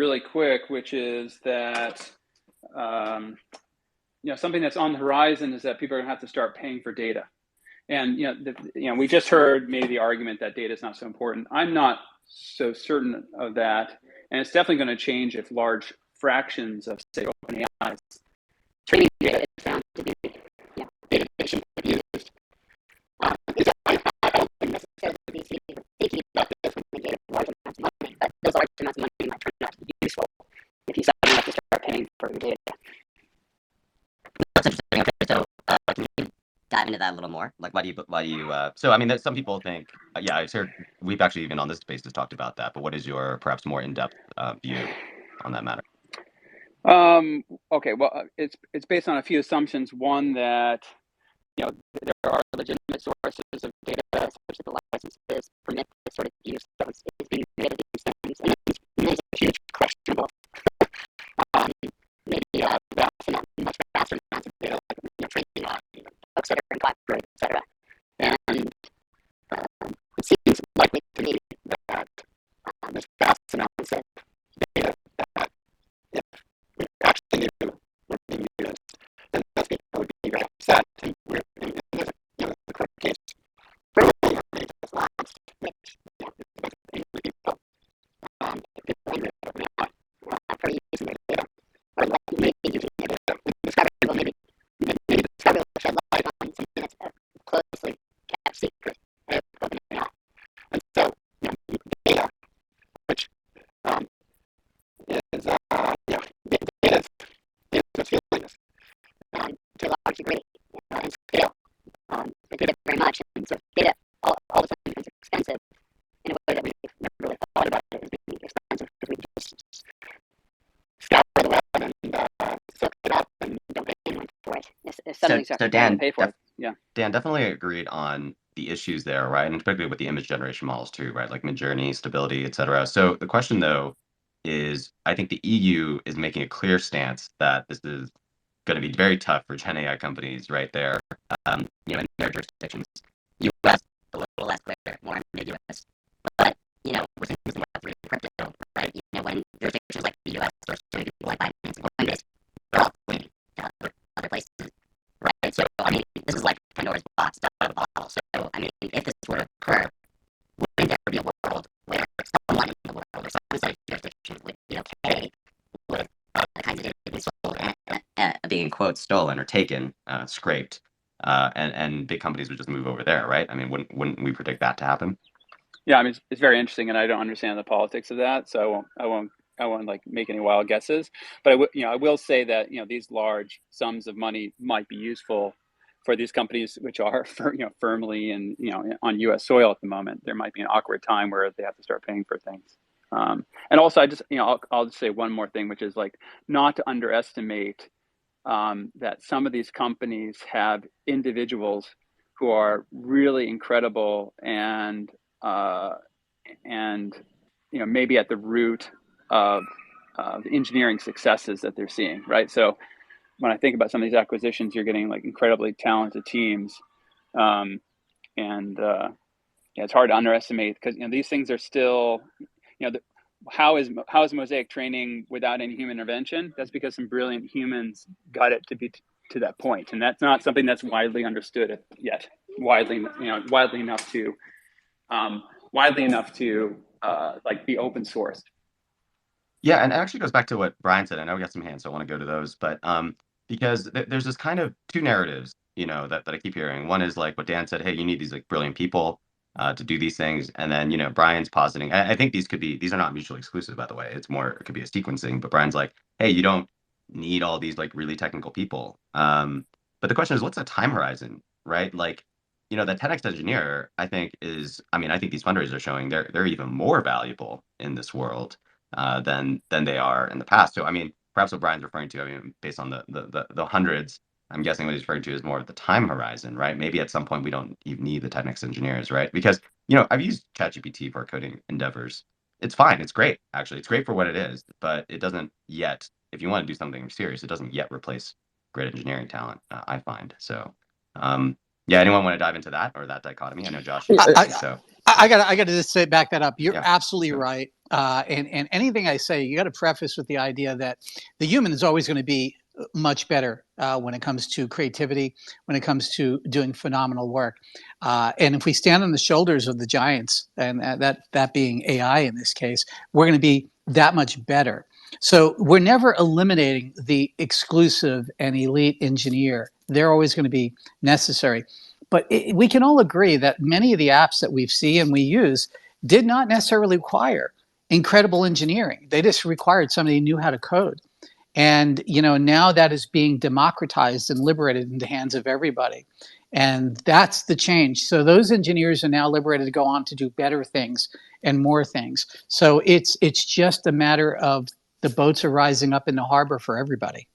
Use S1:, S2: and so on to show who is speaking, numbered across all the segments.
S1: really quick, which is that something that's on the horizon is that people are going to have to start paying for data. And we just heard maybe the argument that data is not so important. I'm not so certain of that, and it's definitely going to change if large fractions of, say, OpenAI's training data is found to be data that shouldn't be used. And so I don't think necessarily these people thinking about this when they get large amounts of money, but those large amounts of money might turn out to be useful if you suddenly have to start paying for your data.
S2: That's interesting. Okay, so can you dive into that a little more? Like, why do you? So, I mean, some people think, I've heard we've actually even on this space has talked about that. But what is your perhaps more in-depth view on that matter?
S1: Okay, well, it's based on a few assumptions. One, that there are legitimate sources of data such that the licenses permit this sort of use that is being made of these things, and then there's a huge question of maybe vast amounts, much faster amounts of data, like training on books that are in copyright, etc. And it seems likely to me that there's vast amounts of data that if we actually knew what being used, then those people would be very upset. And we're in the court case really only just last, which people people angry at me for using their data, or like maybe using their data. Discovery will maybe Discovery will shed light on something that's closely kept secret of OpenAI. And so data, which is data is feelings to a large degree and scale. Data very much, and so data all of a sudden becomes expensive in a way that we've never really thought about it as being expensive, because we just scour the web and soak it up and don't pay anyone for it. If suddenly
S2: So Dan,
S1: pay for it. Yeah.
S2: Dan definitely agreed on the issues there, right? And particularly with the image generation models too, right? Like Midjourney, stability, et cetera. So the question though is, I think the EU is making a clear stance that this is going to be very tough for Gen AI companies right there, in their jurisdictions. US, a little less clear, more ambiguous. But, we're seeing this in Web3 crypto, right? When jurisdictions like the US or certain people like Binance and Coinbase, they're all fleeing to other places, right? So, I mean, this is like Pandora's box out of a bottle. So, I mean, if this were to occur, wouldn't there be a world where someone in the world or some set of jurisdictions would be okay with the kinds of data being sold and being, quote, stolen or taken, scraped, and big companies would just move over there, right? I mean, wouldn't we predict that to happen?
S1: Yeah, I mean, it's very interesting, and I don't understand the politics of that, so I won't like make any wild guesses. But I will say that these large sums of money might be useful for these companies which are firmly in on U.S. soil at the moment. There might be an awkward time where they have to start paying for things. And also, I just I'll just say one more thing, which is like not to underestimate that some of these companies have individuals who are really incredible and maybe at the root of the engineering successes that they're seeing, right? So when I think about some of these acquisitions, you're getting like incredibly talented teams, it's hard to underestimate, because these things are still, how is Mosaic training without any human intervention? That's because some brilliant humans got it to be to that point, and that's not something that's widely understood yet. Widely enough to like be open sourced.
S2: Yeah, and it actually goes back to what Brian said. I know we got some hands, so I want to go to those, but because there's this kind of two narratives, that I keep hearing. One is like what Dan said, hey, you need these like brilliant people to do these things, and then Brian's positing. I think these are not mutually exclusive, by the way. It could be a sequencing, but Brian's like, hey, you don't need all these like really technical people. But the question is, what's the time horizon, right? Like, the 10x engineer, I think I think these fundraisers are showing they're even more valuable in this world than they are in the past. So, I mean, perhaps what Brian's referring to, I mean, based on the hundreds, I'm guessing what he's referring to is more of the time horizon, right? Maybe at some point we don't even need the 10x engineers, right? Because, I've used ChatGPT for coding endeavors. It's fine. It's great, actually. It's great for what it is, but it doesn't yet, if you want to do something serious, it doesn't yet replace great engineering talent, I find. So, anyone want to dive into that or that dichotomy? I know Josh.
S3: I got to just say, back that up. You're absolutely right. And anything I say, you got to preface with the idea that the human is always going to be much better when it comes to creativity, when it comes to doing phenomenal work. And if we stand on the shoulders of the giants, and that being AI in this case, we're going to be that much better. So we're never eliminating the exclusive and elite engineer. They're always going to be necessary. But we can all agree that many of the apps that we see and we use did not necessarily require incredible engineering. They just required somebody who knew how to code. And now that is being democratized and liberated in the hands of everybody. And that's the change. So those engineers are now liberated to go on to do better things and more things. So it's just a matter of the boats are rising up in the harbor for everybody.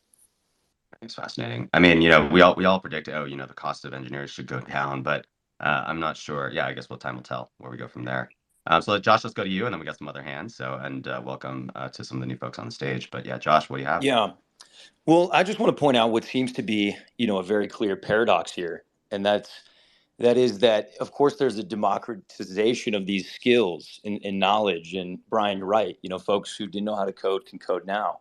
S2: It's fascinating. I mean, we all predict, oh, the cost of engineers should go down, but I'm not sure. Yeah, I guess time will tell where we go from there. So Josh, let's go to you, and then we got some other hands. So, and welcome to some of the new folks on the stage. But yeah, Josh, what do you have?
S4: Yeah. Well, I just want to point out what seems to be, a very clear paradox here, and that is that, of course, there's a democratization of these skills and knowledge. And Brian, you're right. Folks who didn't know how to code can code now.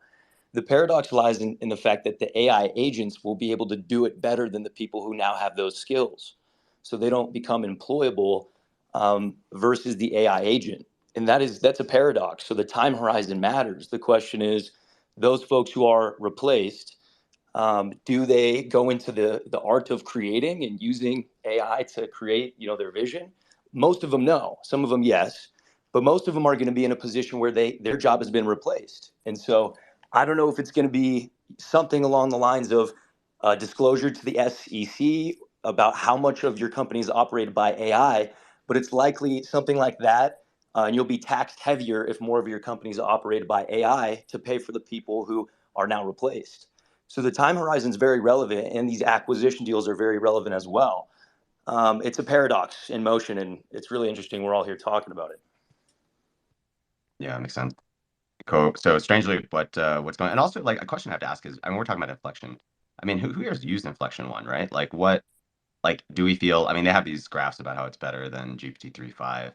S4: The paradox lies in the fact that the AI agents will be able to do it better than the people who now have those skills. So they don't become employable versus the AI agent. And that's a paradox. So the time horizon matters. The question is, those folks who are replaced, do they go into the art of creating and using AI to create, their vision? Most of them no. Some of them yes, but most of them are going to be in a position where their job has been replaced. And so I don't know if it's going to be something along the lines of disclosure to the SEC about how much of your company is operated by AI, but it's likely something like that. And you'll be taxed heavier if more of your company is operated by AI to pay for the people who are now replaced. So the time horizon is very relevant, and these acquisition deals are very relevant as well. It's a paradox in motion, and it's really interesting. We're all here talking about it.
S2: Yeah, makes sense. Cool. So strangely, what's going on? And also, like, a question I have to ask is, I mean, we're talking about inflection. I mean, who here's used inflection one, right? Like, do we feel? I mean, they have these graphs about how it's better than GPT-3.5.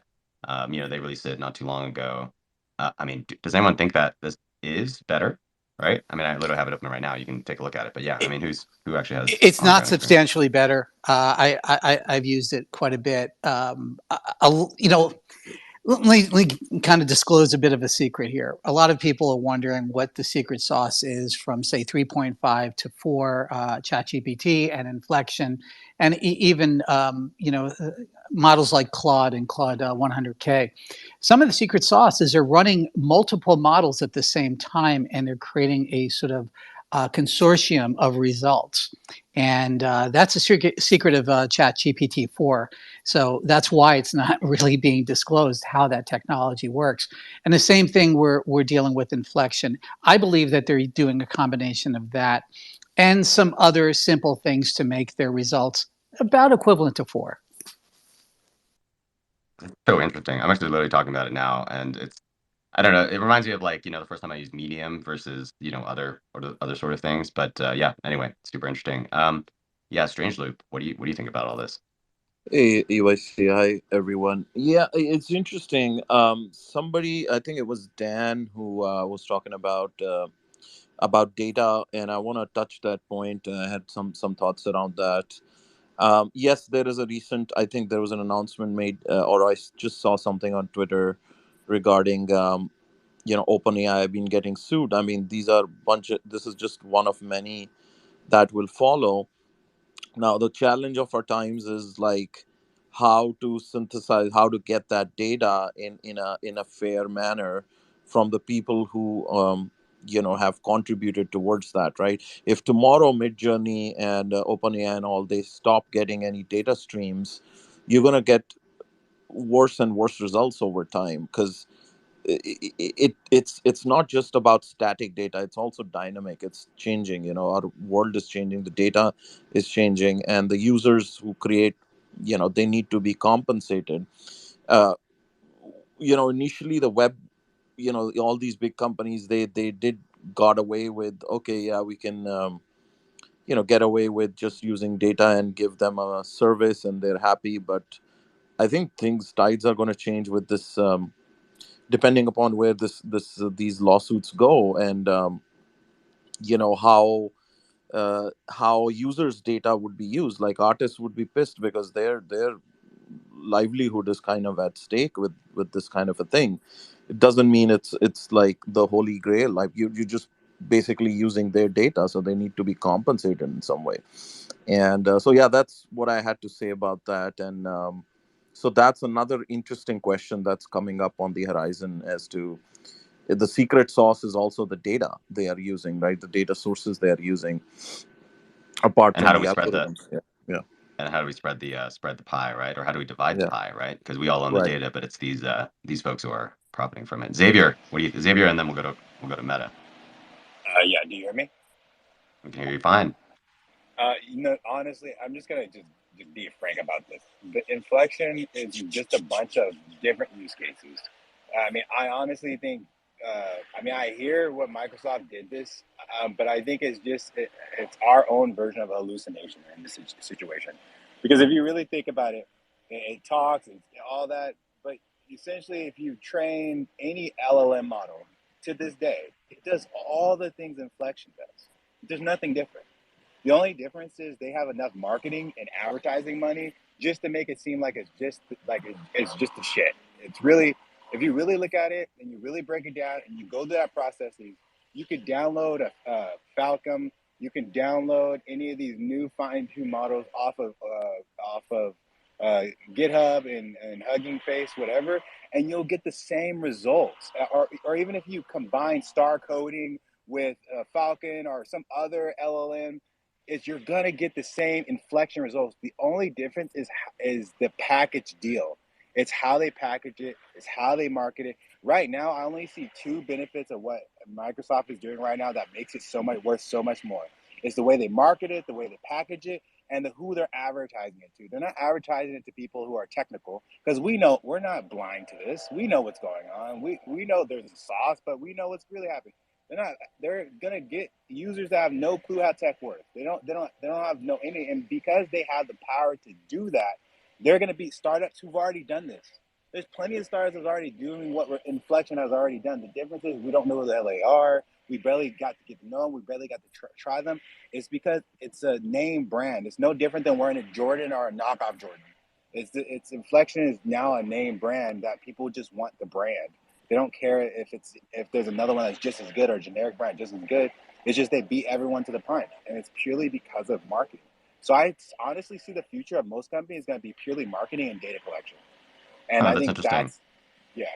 S2: They released it not too long ago. I mean, does anyone think that this is better? Right? I mean, I literally have it open right now. You can take a look at it. But yeah, I mean, who actually has
S3: It's
S2: on
S3: not
S2: ground experience?
S3: substantially better. I've used it quite a bit. Let me kind of disclose a bit of a secret here. A lot of people are wondering what the secret sauce is from, say, 3.5 to 4 ChatGPT and Inflection, and even models like Claude and Claude 100K. Some of the secret sauce is they're running multiple models at the same time, and they're creating a sort of consortium of results. And that's a secret of ChatGPT 4. So that's why it's not really being disclosed how that technology works. And the same thing we're dealing with inflection. I believe that they're doing a combination of that and some other simple things to make their results about equivalent to 4.
S2: So interesting. I'm actually literally talking about it now, and I don't know. It reminds me of, like, the first time I used Medium versus other sort of things. But yeah. Anyway, super interesting. Yeah, Strange Loop. What do you think about all this?
S5: Hey, EYC, hi everyone. Yeah, it's interesting. Somebody, I think it was Dan, who was talking about data, and I want to touch that point. I had some thoughts around that. Yes, there is a recent. I think there was an announcement made, or just saw something on Twitter regarding OpenAI been getting sued. I mean, these are bunch of. This is just one of many that will follow. Now, the challenge of our times is like how to synthesize, how to get that data in a fair manner from the people who have contributed towards that, right? If tomorrow Midjourney and OpenAI and all they stop getting any data streams, you're gonna get worse and worse results over time because it's not just about static data, it's also dynamic, it's changing. Our world is changing, the data is changing, and the users who create, they need to be compensated. uh Initially the web, all these big companies, they did got away with, okay, yeah, we can get away with just using data and give them a service and they're happy. But I think things tides are going to change with this depending upon where these lawsuits go, and you know how users' data would be used. Like artists would be pissed because their livelihood is kind of at stake with this kind of a thing. It doesn't mean it's like the holy grail. Like you're just basically using their data, so they need to be compensated in some way. And so yeah, that's what I had to say about that. And so that's another interesting question that's coming up on the horizon, as to the secret sauce is also the data they are using, right? The data sources they are using, apart
S2: And how
S5: from
S2: do
S5: the
S2: we spread the
S5: algorithms. Yeah, yeah,
S2: and how do we spread the pie, right? Or how do we divide the
S5: yeah.
S2: pie, right? Because we all own the
S5: Right.
S2: data, but it's these folks who are profiting from it. Xavier, Xavier, and then we'll go to Meta.
S6: Yeah, do you hear me?
S2: We can hear you fine.
S6: Honestly, I'm just gonna just be frank about this. The inflection is just a bunch of different use cases. I mean, I honestly think. I mean, I hear what Microsoft did this, but I think it's our own version of a hallucination in this situation. Because if you really think about it, it talks and all that, but essentially, if you train any LLM model to this day, it does all the things Inflection does. There's nothing different. The only difference is they have enough marketing and advertising money just to make it seem like it's just a shit. It's really, if you really look at it and you really break it down and you go through that process, you could download a Falcon, you can download any of these new fine-tuned models off of GitHub and Hugging Face, whatever, and you'll get the same results. Or even if you combine star coding with Falcon or some other LLM, is you're gonna get the same inflection results. The only difference is the package deal. It's how they package it. It's how they market it. Right now, I only see two benefits of what Microsoft is doing right now that makes it so much worth so much more. It's the way they market it, the way they package it, and who they're advertising it to. They're not advertising it to people who are technical, because we know we're not blind to this. We know what's going on. We know there's a sauce, but we know what's really happening. They're gonna get users that have no clue how tech works. They don't have no any, and because they have the power to do that, they're gonna beat startups who've already done this. There's plenty of startups that's already doing what Inflection has already done. The difference is we don't know who the hell they are. We barely got to get to know them. We barely got to try them. It's because it's a name brand. It's no different than wearing a Jordan or a knockoff Jordan. It's Inflection is now a name brand that people just want the brand. They don't care if there's another one that's just as good or a generic brand just as good. It's just they beat everyone to the punch, and it's purely because of marketing. So I honestly see the future of most companies going to be purely marketing and data collection, and
S2: Oh,
S6: I
S2: that's
S6: think
S2: interesting.
S6: yeah.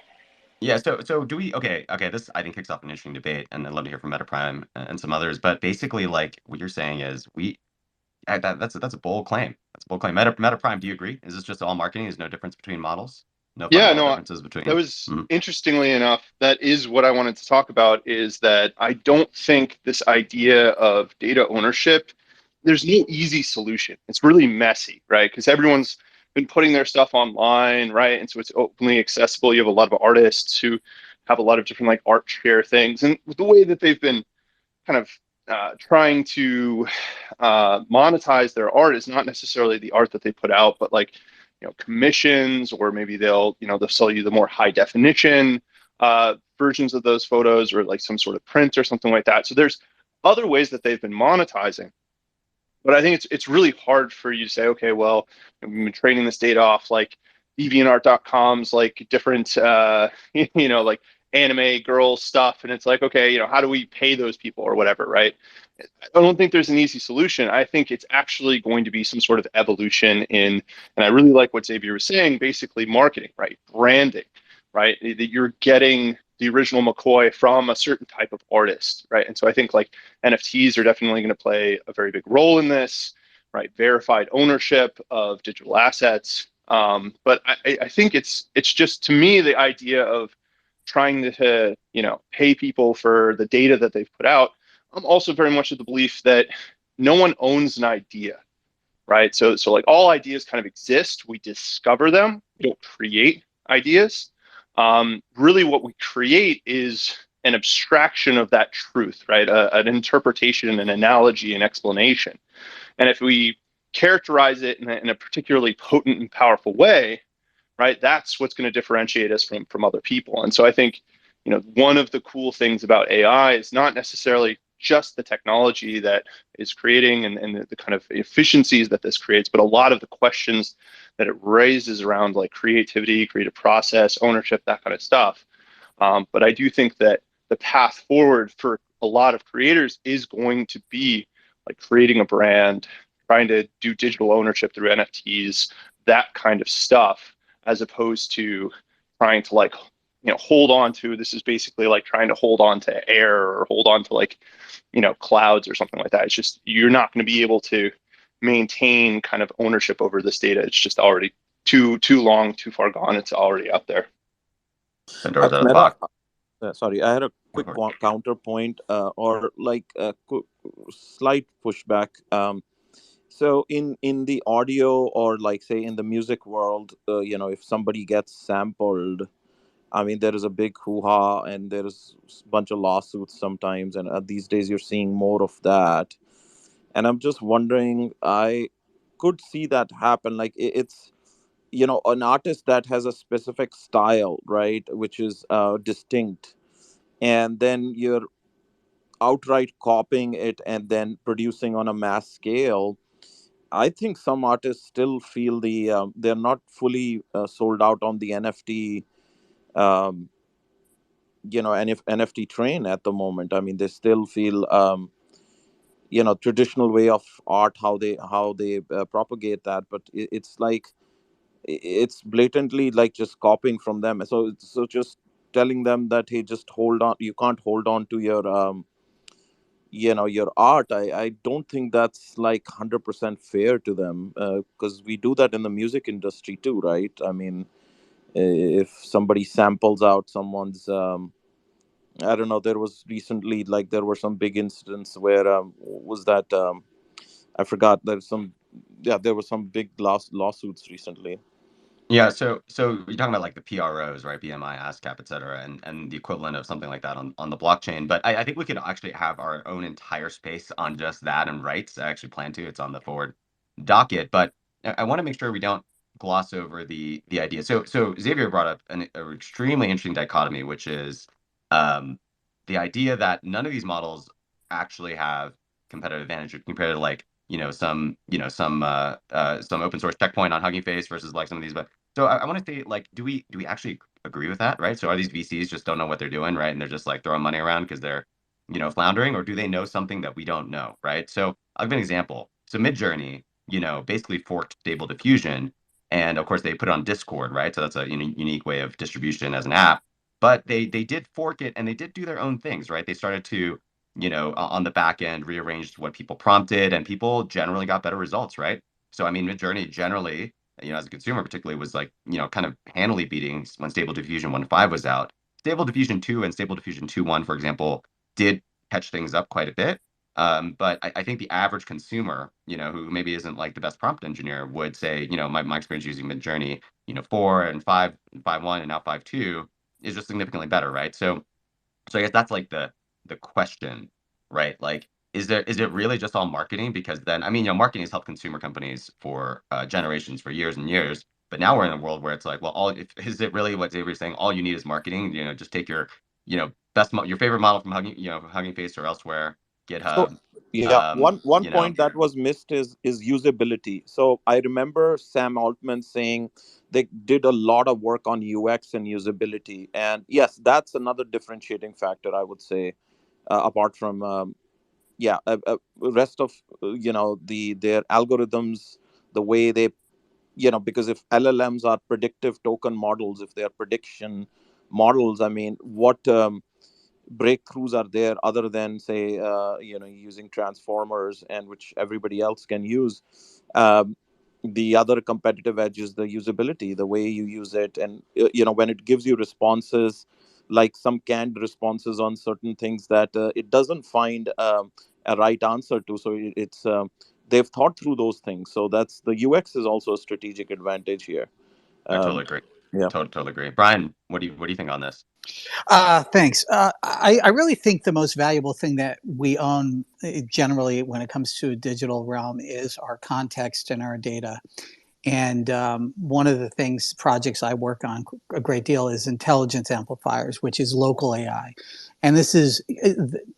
S2: Yeah, so do we okay, this I think kicks off an interesting debate, and I'd love to hear from Meta Prime and some others. But basically, like what you're saying is that's a bold claim. That's a bold claim. Meta Prime, do you agree? Is this just all marketing? There's no difference between models? No
S7: Yeah,
S2: fundamental
S7: no,
S2: differences
S7: that
S2: between.
S7: was
S2: Mhm.
S7: interestingly enough, that is what I wanted to talk about, is that I don't think this idea of data ownership, there's no easy solution. It's really messy, right? Because everyone's been putting their stuff online, right? And so it's openly accessible. You have a lot of artists who have a lot of different like art share things. And the way that they've been kind of trying to monetize their art is not necessarily the art that they put out, but like commissions, or maybe they'll sell you the more high definition versions of those photos, or like some sort of print or something like that. So there's other ways that they've been monetizing. But I think it's really hard for you to say, okay, well, we've been training this data off like DeviantArt.com's like different, like anime girl stuff, and it's like, okay, how do we pay those people or whatever, right? I don't think there's an easy solution. I think it's actually going to be some sort of evolution in, and I really like what Xavier was saying, basically marketing, right? Branding, right? That you're getting the original McCoy from a certain type of artist, right? And so I think like NFTs are definitely going to play a very big role in this, right? Verified ownership of digital assets. But I think it's just, to me, the idea of trying to pay people for the data that they've put out. I'm also very much of the belief that no one owns an idea, right? So like all ideas kind of exist. We discover them. We don't create ideas. Really, what we create is an abstraction of that truth, right? An interpretation, an analogy, an explanation. And if we characterize it in a particularly potent and powerful way, right? That's what's going to differentiate us from other people. And so I think, one of the cool things about AI is not necessarily just the technology that is creating and the kind of efficiencies that this creates, but a lot of the questions that it raises around like creativity, creative process, ownership, that kind of stuff. But I do think that the path forward for a lot of creators is going to be like creating a brand, trying to do digital ownership through NFTs, that kind of stuff, as opposed to trying to like, hold on to, this is basically like trying to hold on to air or hold on to like, clouds or something like that. It's just, you're not going to be able to maintain kind of ownership over this data. It's just already too long, too far gone. It's already out there.
S2: Pandora's out of the
S5: Meta,
S2: box.
S5: sorry, I had a quick counterpoint or like a slight pushback. So in the audio or like say in the music world, if somebody gets sampled, I mean there is a big hoo-ha and there is a bunch of lawsuits sometimes, and these days you're seeing more of that. And I'm just wondering, I could see that happen. Like it's an artist that has a specific style, right, which is distinct, and then you're outright copying it and then producing on a mass scale. I think some artists still feel they're not fully sold out on the NFT, um, NFT train at the moment. I mean, they still feel, traditional way of art, how they propagate that, but it's like it's blatantly like just copying from them. So just telling them that, hey, just hold on, you can't hold on to your art. I don't think that's like 100% fair to them, because we do that in the music industry too, right? I mean, if somebody samples out someone's, I don't know, there was recently, like there were some big incidents where, was that, I forgot, there's some, yeah, there were some big lawsuits recently.
S2: Yeah, so you're talking about like the PROs, right? BMI, ASCAP, et cetera, and the equivalent of something like that on the blockchain. But I think we could actually have our own entire space on just that and rights. I actually plan to. It's on the forward docket. But I want to make sure we don't gloss over the idea. So Xavier brought up an extremely interesting dichotomy, which is the idea that none of these models actually have competitive advantage compared to like some open source checkpoint on Hugging Face versus like some of these. But so I want to say, like, do we actually agree with that, right? So are these VCs just don't know what they're doing, right? And they're just like throwing money around because they're, floundering, or do they know something that we don't know, right? So I'll give an example. So Midjourney, basically forked Stable Diffusion, and of course they put it on Discord, right? So that's a unique way of distribution as an app. But they did fork it and they did do their own things, right? They started to, on the back end, rearranged what people prompted, and people generally got better results, right? So I mean, Midjourney generally, as a consumer particularly, was like, kind of handily beating when Stable Diffusion 1.5 was out. Stable Diffusion 2 and Stable Diffusion 2.1, for example, did catch things up quite a bit. But I think the average consumer, who maybe isn't like the best prompt engineer, would say, my experience using Midjourney, 4 and 5, 5.1 and now 5.2 is just significantly better, right? So I guess that's like the question, right? Like, is it really just all marketing? Because then, I mean, marketing has helped consumer companies for generations, for years and years. But now we're in a world where it's like, well, is it really what Xavier's saying? All you need is marketing. Just take your, your favorite model from Hugging Face or elsewhere,
S5: So
S2: GitHub.
S5: yeah, one
S2: You know,
S5: point that was missed is usability. So I remember Sam Altman saying they did a lot of work on UX and usability, and yes, that's another differentiating factor, I would say, apart from rest of their algorithms, the way they, because if LLMs are predictive token models, if they are prediction models, I mean, what breakthroughs are there other than say using transformers, and which everybody else can use. um, the other competitive edge is the usability, the way you use it, and when it gives you responses, like some canned responses on certain things that it doesn't find a right answer to. So it's they've thought through those things, so that's the UX is also a strategic advantage here.
S2: I
S5: um,
S2: totally agree.
S5: yeah.
S2: Totally agree. Brian, what do you think on this?
S3: Thanks. I really think the most valuable thing that we own generally when it comes to a digital realm is our context and our data. And one of the projects I work on a great deal is intelligence amplifiers, which is local AI. And this is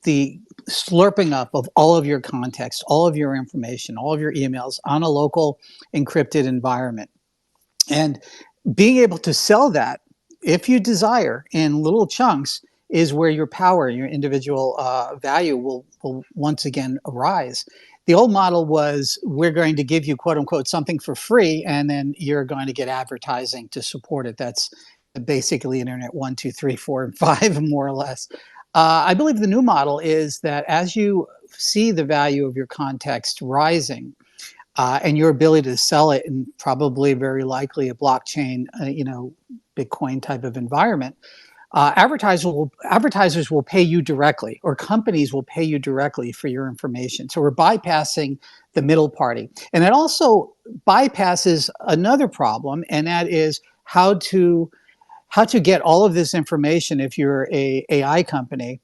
S3: the slurping up of all of your context, all of your information, all of your emails on a local encrypted environment. And being able to sell that, if you desire, in little chunks, is where your power, your individual value will once again arise. The old model was, we're going to give you, quote unquote, something for free, and then you're going to get advertising to support it. That's basically Internet 1, 2, 3, 4, and 5, more or less. I believe the new model is that as you see the value of your context rising, and your ability to sell it in probably very likely a blockchain, Bitcoin type of environment, advertisers will pay you directly, or companies will pay you directly for your information. So we're bypassing the middle party. And it also bypasses another problem, and that is how to get all of this information if you're a AI company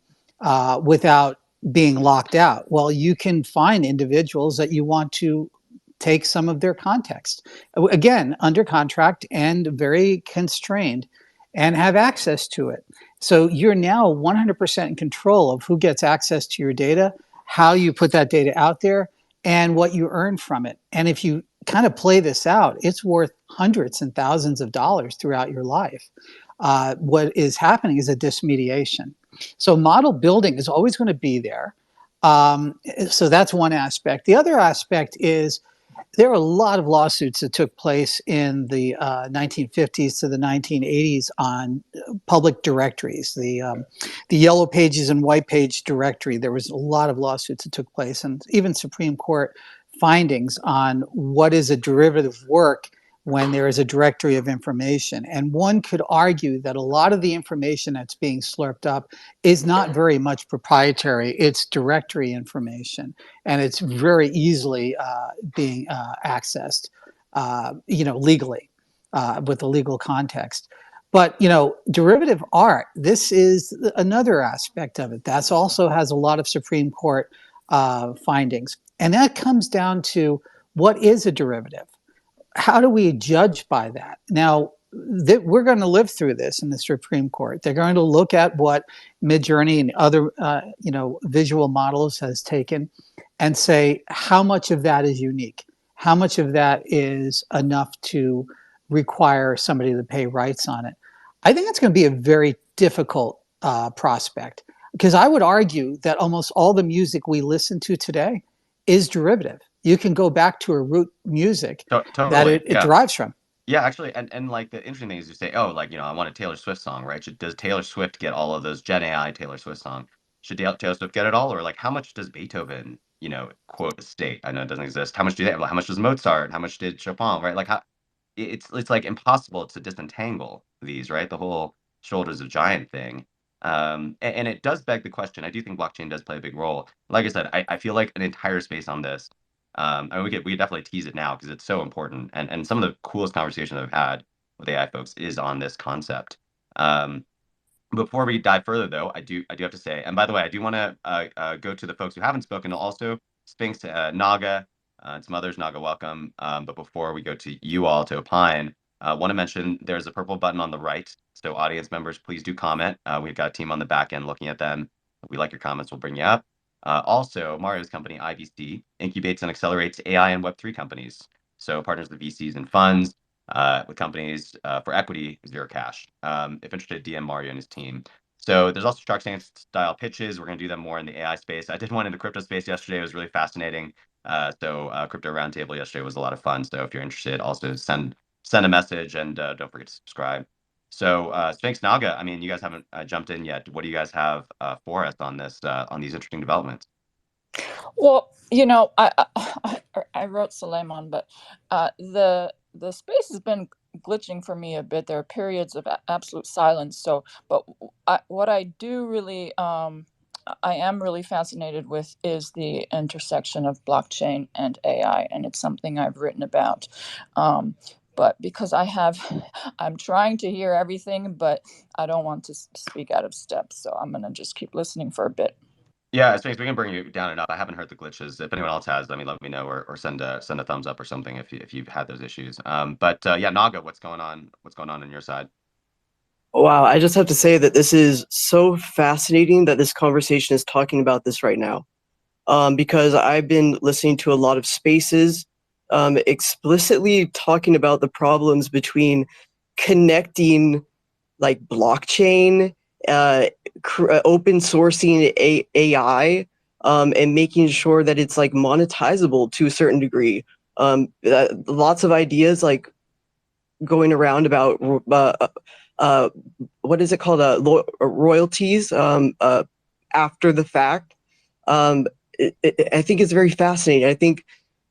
S3: without being locked out. Well, you can find individuals that you want to take some of their context, again, under contract and very constrained, and have access to it. So you're now 100% in control of who gets access to your data, how you put that data out there, and what you earn from it. And if you kind of play this out, it's worth hundreds and thousands of dollars throughout your life. What is happening is a dismediation. So model building is always going to be there. So that's one aspect. The other aspect is, there are a lot of lawsuits that took place in the 1950s to the 1980s on public directories, the yellow pages and white page directory. There was a lot of lawsuits that took place, and even Supreme Court findings on what is a derivative work when there is a directory of information. And one could argue that a lot of the information that's being slurped up is not very much proprietary. It's directory information, and it's very easily being accessed, legally, with a legal context. But, derivative art, this is another aspect of it. That also has a lot of Supreme Court findings. And that comes down to, what is a derivative? How do we judge by that? Now, we're going to live through this in the Supreme Court. They're going to look at what Midjourney and other, visual models has taken, and say, how much of that is unique? How much of that is enough to require somebody to pay rights on it? I think that's going to be a very difficult prospect, because I would argue that almost all the music we listen to today is derivative. You can go back to a root music
S2: Totally.
S3: that it
S2: Yeah.
S3: derives from.
S2: Yeah, actually, and like the interesting thing is, you say, oh, like, I want a Taylor Swift song, right? Does Taylor Swift get all of those Gen AI Taylor Swift song? Should Taylor Swift get it all? Or like, how much does Beethoven, quote estate? I know it doesn't exist. How much do they have? How much does Mozart? How much did Chopin, right? Like, how it's like impossible to disentangle these, right? The whole shoulders of giant thing. And it does beg the question. I do think blockchain does play a big role. Like I said, I feel like an entire space on this. And we definitely tease it now because it's so important. And some of the coolest conversations I've had with AI folks is on this concept. Um, Before we dive further, though, I do have to say, and by the way, I do want to go to the folks who haven't spoken. Also, Sphinx, Naga, and some others. Naga, welcome. But before we go to you all to opine, want to mention there's a purple button on the right. So audience members, please do comment. We've got a team on the back end looking at them. If we like your comments, we'll bring you up. Also, Mario's company, IVC, incubates and accelerates AI and Web3 companies. So partners with VCs and funds, with companies for equity, zero cash. If interested, DM Mario and his team. So there's also Shark Tank style pitches. We're going to do them more in the AI space. I did one in the crypto space yesterday. It was really fascinating. Crypto Roundtable yesterday was a lot of fun. So if you're interested, also send a message, and don't forget to subscribe. So Sphinx, Naga, I mean, you guys haven't jumped in yet. What do you guys have for us on this on these interesting developments?
S8: Well, I wrote Suleiman, but the space has been glitching for me a bit. There are periods of absolute silence. So, but what I do really, I am really fascinated with is the intersection of blockchain and AI, and it's something I've written about. But because I'm trying to hear everything, but I don't want to speak out of step, so I'm gonna just keep listening for a bit.
S2: Yeah, Space, we can bring you down and up. I haven't heard the glitches. If anyone else has, I mean, let me know or send a thumbs up or something if you've had those issues. But yeah, Naga, what's going on? What's going on your side?
S9: Wow, I just have to say that this is so fascinating that this conversation is talking about this right now. Because I've been listening to a lot of spaces explicitly talking about the problems between connecting like blockchain, open sourcing AI, and making sure that it's like monetizable to a certain degree. Lots of ideas like going around about what is it called? Royalties after the fact. Um, I think it's very fascinating. I think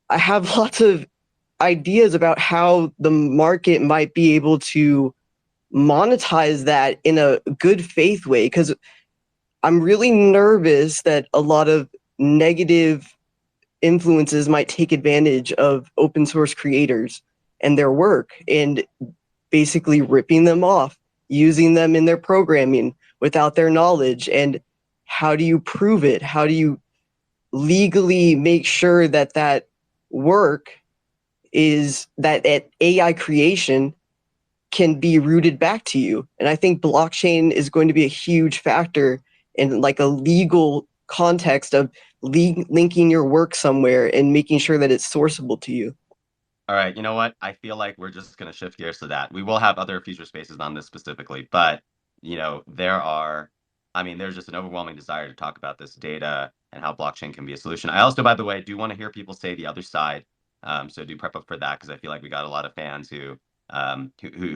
S9: I have lots of ideas about how the market might be able to monetize that in a good faith way, because I'm really nervous that a lot of negative influences might take advantage of open source creators and their work and basically ripping them off, using them in their programming without their knowledge. And how do you prove it? How do you legally make sure that that work is that AI creation can be rooted back to you? And I think blockchain is going to be a huge factor in like a legal context of linking your work somewhere and making sure that it's sourceable to you.
S2: All right, you know what? I feel like we're just going to shift gears to that. We will have other future spaces on this specifically, but I mean, there's just an overwhelming desire to talk about this data and how blockchain can be a solution. I also, by the way, do want to hear people say the other side. So do prep up for that because I feel like we got a lot of fans who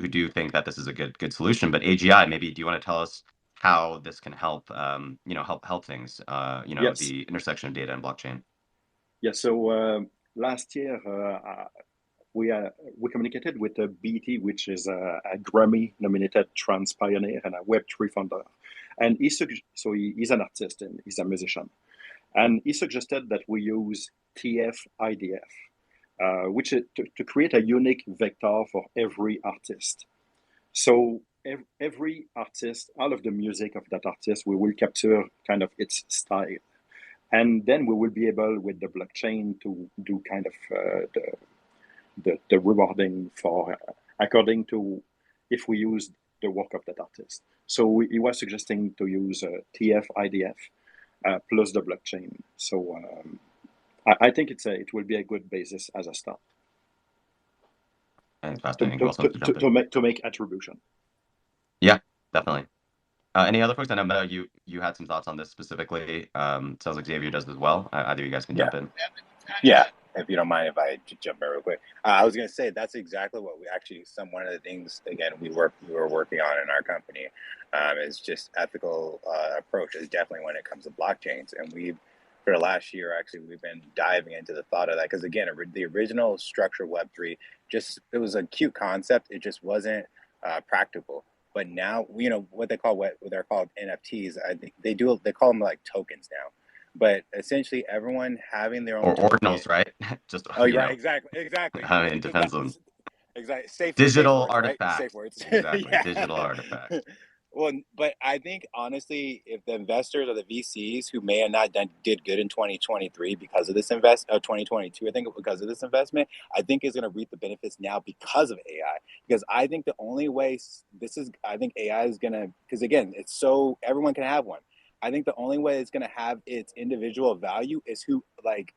S2: do think that this is a good solution. But AGI, maybe do you want to tell us how this can help help things,
S10: Yes.
S2: the intersection of data and blockchain?
S10: Yeah. So last year we communicated with BT, which is a Grammy-nominated trance pioneer and a Web3 founder, and he's an artist and he's a musician, and he suggested that we use TF-IDF, which is to create a unique vector for every artist. So every artist, all of the music of that artist, we will capture kind of its style. And then we will be able, with the blockchain, to do kind of the rewarding for according to if we use the work of that artist. So he was suggesting to use TF-IDF plus the blockchain. So I think it will be a good basis as a start
S2: I think it's fascinating. Who else wants to jump in?
S10: to make attribution.
S2: Yeah, definitely. Any other folks? I know Meta, you had some thoughts on this specifically. Sounds like Xavier does as well. Either of you guys can jump in.
S6: Yeah, if you don't mind if I jump in real quick. I was going to say that's exactly what we actually, one of the things, again, we were working on in our company is just ethical approaches, definitely when it comes to blockchains. And for the last year, actually, we've been diving into the thought of that. Because again, the original structure Web3, it was a cute concept. It just wasn't practical. But now, what they're called NFTs. I think they call them like tokens now. But essentially, everyone having their own
S2: or ordinals, right? Just
S6: you're right, exactly.
S2: I mean, it depends on
S6: exactly
S2: digital
S6: safe words,
S2: artifacts.
S6: right? Safe words.
S2: Exactly, digital artifacts.
S6: Well, but I think honestly, if the investors or the VCs who may have not did good in 2023 because of this 2022, I think because of this investment, I think is going to reap the benefits now because of AI. Because I think the only way I think AI is going to, because again, it's so everyone can have one. I think the only way it's going to have its individual value is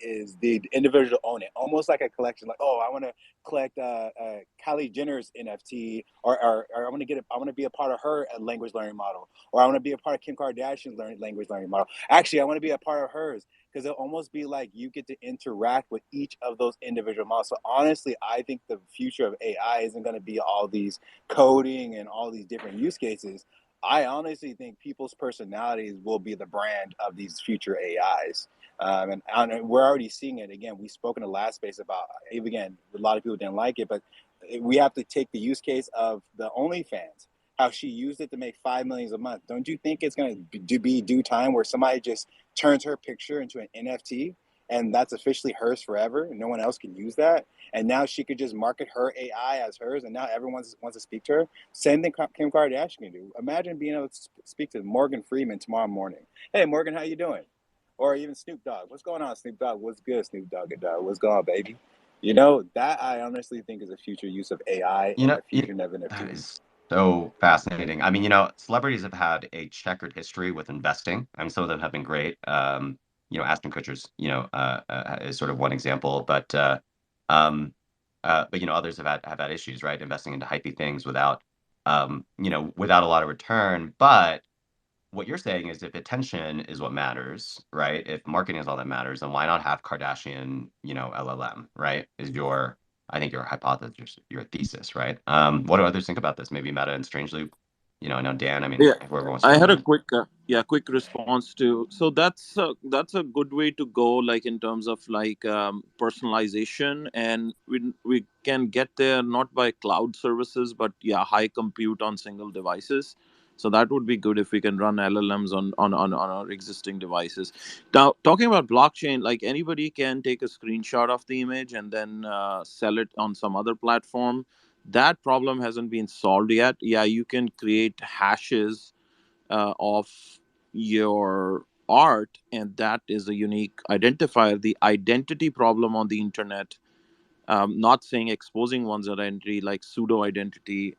S6: is the individual own it, almost like a collection. Like, oh, I want to collect Kylie Jenner's NFT, or I want to be a part of her language learning model, or I want to be a part of Kim Kardashian's language learning model. Actually, I want to be a part of hers because it'll almost be like you get to interact with each of those individual models. So honestly, I think the future of AI isn't going to be all these coding and all these different use cases. I honestly think people's personalities will be the brand of these future AIs. And we're already seeing it. Again, we spoke in the last space about, again, a lot of people didn't like it, but we have to take the use case of the OnlyFans, how she used it to make $5 million a month. Don't you think it's going to be due time where somebody just turns her picture into an NFT and that's officially hers forever and no one else can use that? And now she could just market her AI as hers, and now everyone wants to speak to her. Same thing Kim Kardashian can do. Imagine being able to speak to Morgan Freeman tomorrow morning. Hey, Morgan, how you doing? or even Snoop Dogg. What's going on, Snoop Dogg? What's good, Snoop Dogg? What's going on, baby? You know, that I honestly think is a future use of AI
S2: You
S6: and
S2: know,
S6: a future of
S2: that
S6: NFTs.
S2: is so fascinating. I mean, celebrities have had a checkered history with investing. I mean, some of them have been great. Ashton Kutcher's, is sort of one example, um, but others have had issues, right? Investing into hypey things without a lot of return. But what you're saying is if attention is what matters, right? If marketing is all that matters, then why not have Kardashian, LLM, right? I think your hypothesis, your thesis, right? What do others think about this? Maybe Meta and Strangely, I know Dan, I mean,
S5: Yeah,
S2: whoever wants to
S5: I
S2: jump
S5: had a
S2: in.
S5: quick response to. So that's a good way to go, like in terms of like personalization, and we can get there not by cloud services, but yeah, high compute on single devices. So that would be good if we can run LLMs on our existing devices. Now, talking about blockchain, like anybody can take a screenshot of the image and then sell it on some other platform. That problem hasn't been solved yet. Yeah, you can create hashes of your art, and that is a unique identifier. The identity problem on the internet, not saying exposing one's identity like pseudo identity,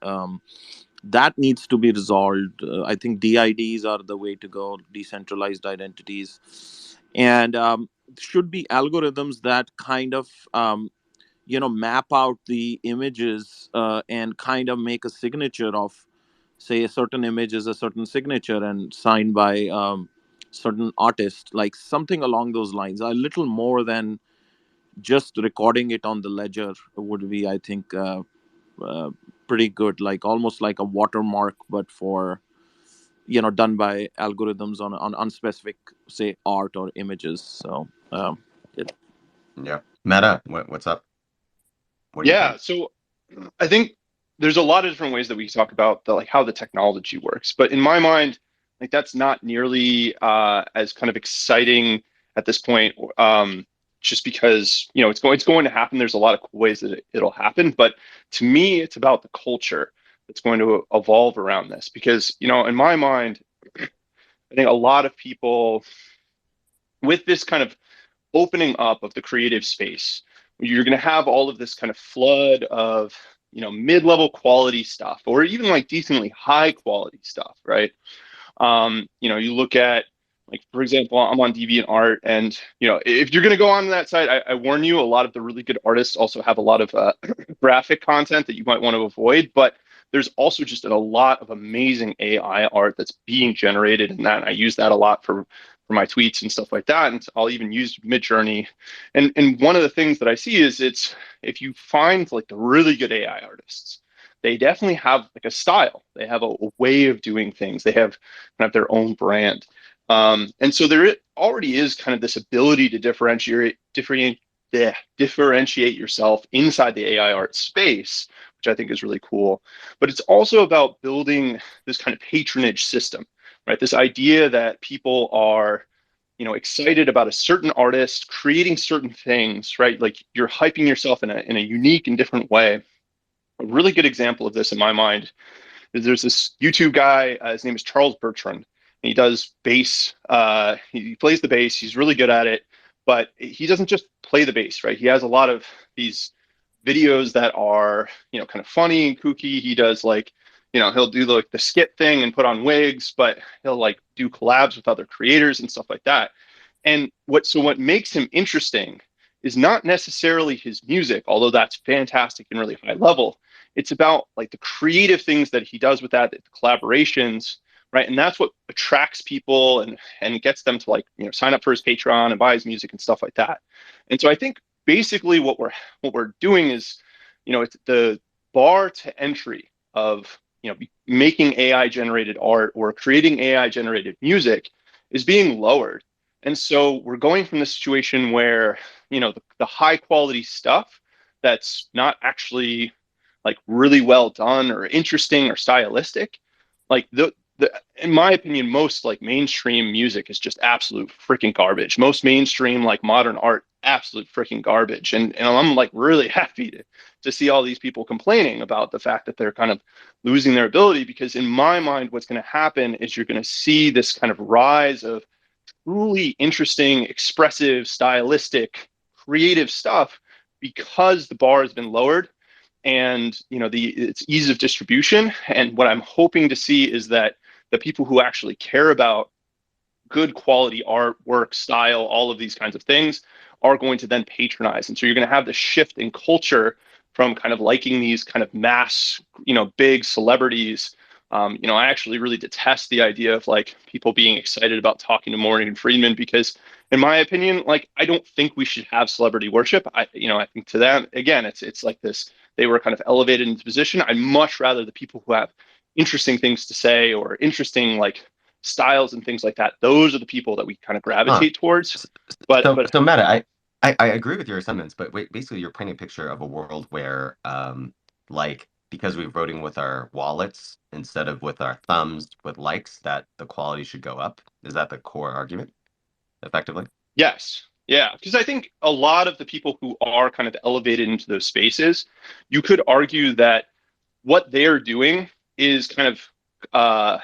S5: that needs to be resolved. I think DIDs are the way to go, decentralized identities, and should be algorithms that kind of map out the images and kind of make a signature of, say, a certain image is a certain signature and signed by certain artist, like something along those lines. A little more than just recording it on the ledger would be, I think, uh, pretty good, like almost like a watermark, but for done by algorithms on unspecific, say, art or images. So it,
S2: Yeah. Meta, what's up? What do you
S7: Yeah,
S2: think?
S7: so I think there's a lot of different ways that we talk about like how the technology works, but in my mind, like that's not nearly as kind of exciting at this point. Just because it's going to happen. There's a lot of cool ways that it'll happen, but to me, it's about the culture that's going to evolve around this. Because in my mind, I think a lot of people with this kind of opening up of the creative space, you're going to have all of this kind of flood of mid-level quality stuff, or even like decently high quality stuff, right? You look at, like, for example, I'm on DeviantArt, and if you're going to go on that site, I warn you, a lot of the really good artists also have a lot of graphic content that you might want to avoid, but there's also just a lot of amazing AI art that's being generated in that. And I use that a lot for my tweets and stuff like that, and I'll even use Midjourney. And one of the things that I see is, it's if you find like the really good AI artists, they definitely have like a style. They have a way of doing things. They have kind of their own brand. And so there already is kind of this ability to differentiate yourself inside the AI art space, which I think is really cool. But it's also about building this kind of patronage system, right? This idea that people are, excited about a certain artist creating certain things, right? Like you're hyping yourself in a unique and different way. A really good example of this in my mind is there's this YouTube guy. His name is Charles Bertrand. And he does bass. He plays the bass. He's really good at it, but he doesn't just play the bass, right? He has a lot of these videos that are, kind of funny and kooky. He does like, he'll do like the skit thing and put on wigs, but he'll like do collabs with other creators and stuff like that. And what makes him interesting is not necessarily his music, although that's fantastic and really high level. It's about like the creative things that he does with that, the collaborations, right? And that's what attracts people and gets them to, like, sign up for his Patreon and buy his music and stuff like that. And so I think basically what we're doing is, it's the bar to entry of, making AI generated art or creating AI generated music is being lowered. And so we're going from the situation where, the high quality stuff that's not actually like really well done or interesting or stylistic, like the in my opinion, most like mainstream music is just absolute freaking garbage. Most mainstream like modern art, absolute freaking garbage. And I'm like really happy to see all these people complaining about the fact that they're kind of losing their ability, because in my mind, what's going to happen is you're going to see this kind of rise of truly interesting, expressive, stylistic, creative stuff because the bar has been lowered and its ease of distribution. And what I'm hoping to see is that the people who actually care about good quality art, work, style, all of these kinds of things are going to then patronize. And so you're going to have this shift in culture from kind of liking these kind of mass, big celebrities. I actually really detest the idea of like people being excited about talking to Morgan Freeman because, in my opinion, like I don't think we should have celebrity worship. I think to them again, it's like this. They were kind of elevated into position. I'd much rather the people who have interesting things to say or interesting like styles and things like that. Those are the people that we kind of gravitate towards. But
S2: So Meta, I agree with your sentiments, but basically you're painting a picture of a world where like because we're voting with our wallets instead of with our thumbs with likes, that the quality should go up. Is that the core argument, effectively?
S7: yes, yeah, because I think a lot of the people who are kind of elevated into those spaces, you could argue that what they're doing is kind of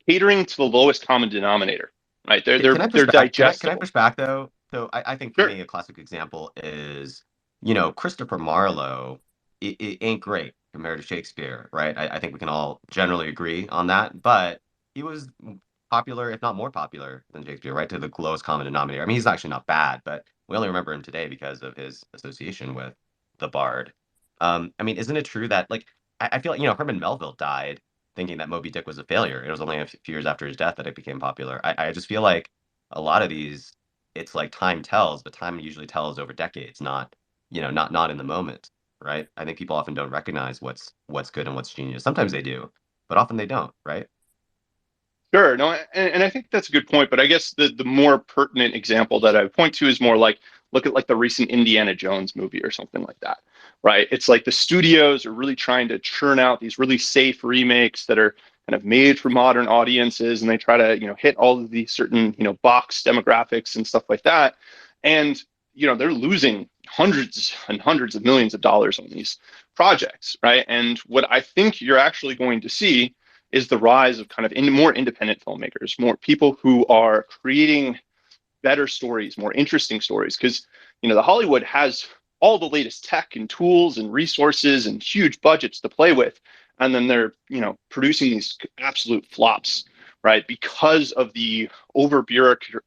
S7: catering to the lowest common denominator, right? They're
S2: Can
S7: they're
S2: I push
S7: they're
S2: back? Can I
S7: digestible.
S2: push back though? So I think for
S7: Sure.
S2: me a classic example is, Christopher Marlowe. It ain't great compared to Shakespeare, right? I think we can all generally agree on that. But he was popular, if not more popular than Shakespeare, right? To the lowest common denominator. I mean, he's actually not bad, but we only remember him today because of his association with the Bard. I mean, isn't it true that like I feel like Herman Melville died thinking that Moby Dick was a failure. It was only a few years after his death that it became popular. I just feel like a lot of these, it's like time tells, but time usually tells over decades, not not in the moment, right? I think people often don't recognize what's good and what's genius. Sometimes they do, but often they don't, right?
S7: Sure. No, and I think that's a good point. But I guess the more pertinent example that I would point to is more like look at like the recent Indiana Jones movie or something like that, right? It's like the studios are really trying to churn out these really safe remakes that are kind of made for modern audiences, and they try to hit all of these certain box demographics and stuff like that, and they're losing hundreds and hundreds of millions of dollars on these projects, right? And what I think you're actually going to see is the rise of kind of more independent filmmakers, more people who are creating better stories, more interesting stories. Because the Hollywood has all the latest tech and tools and resources and huge budgets to play with, and then they're producing these absolute flops, right? Because of the over bureaucratization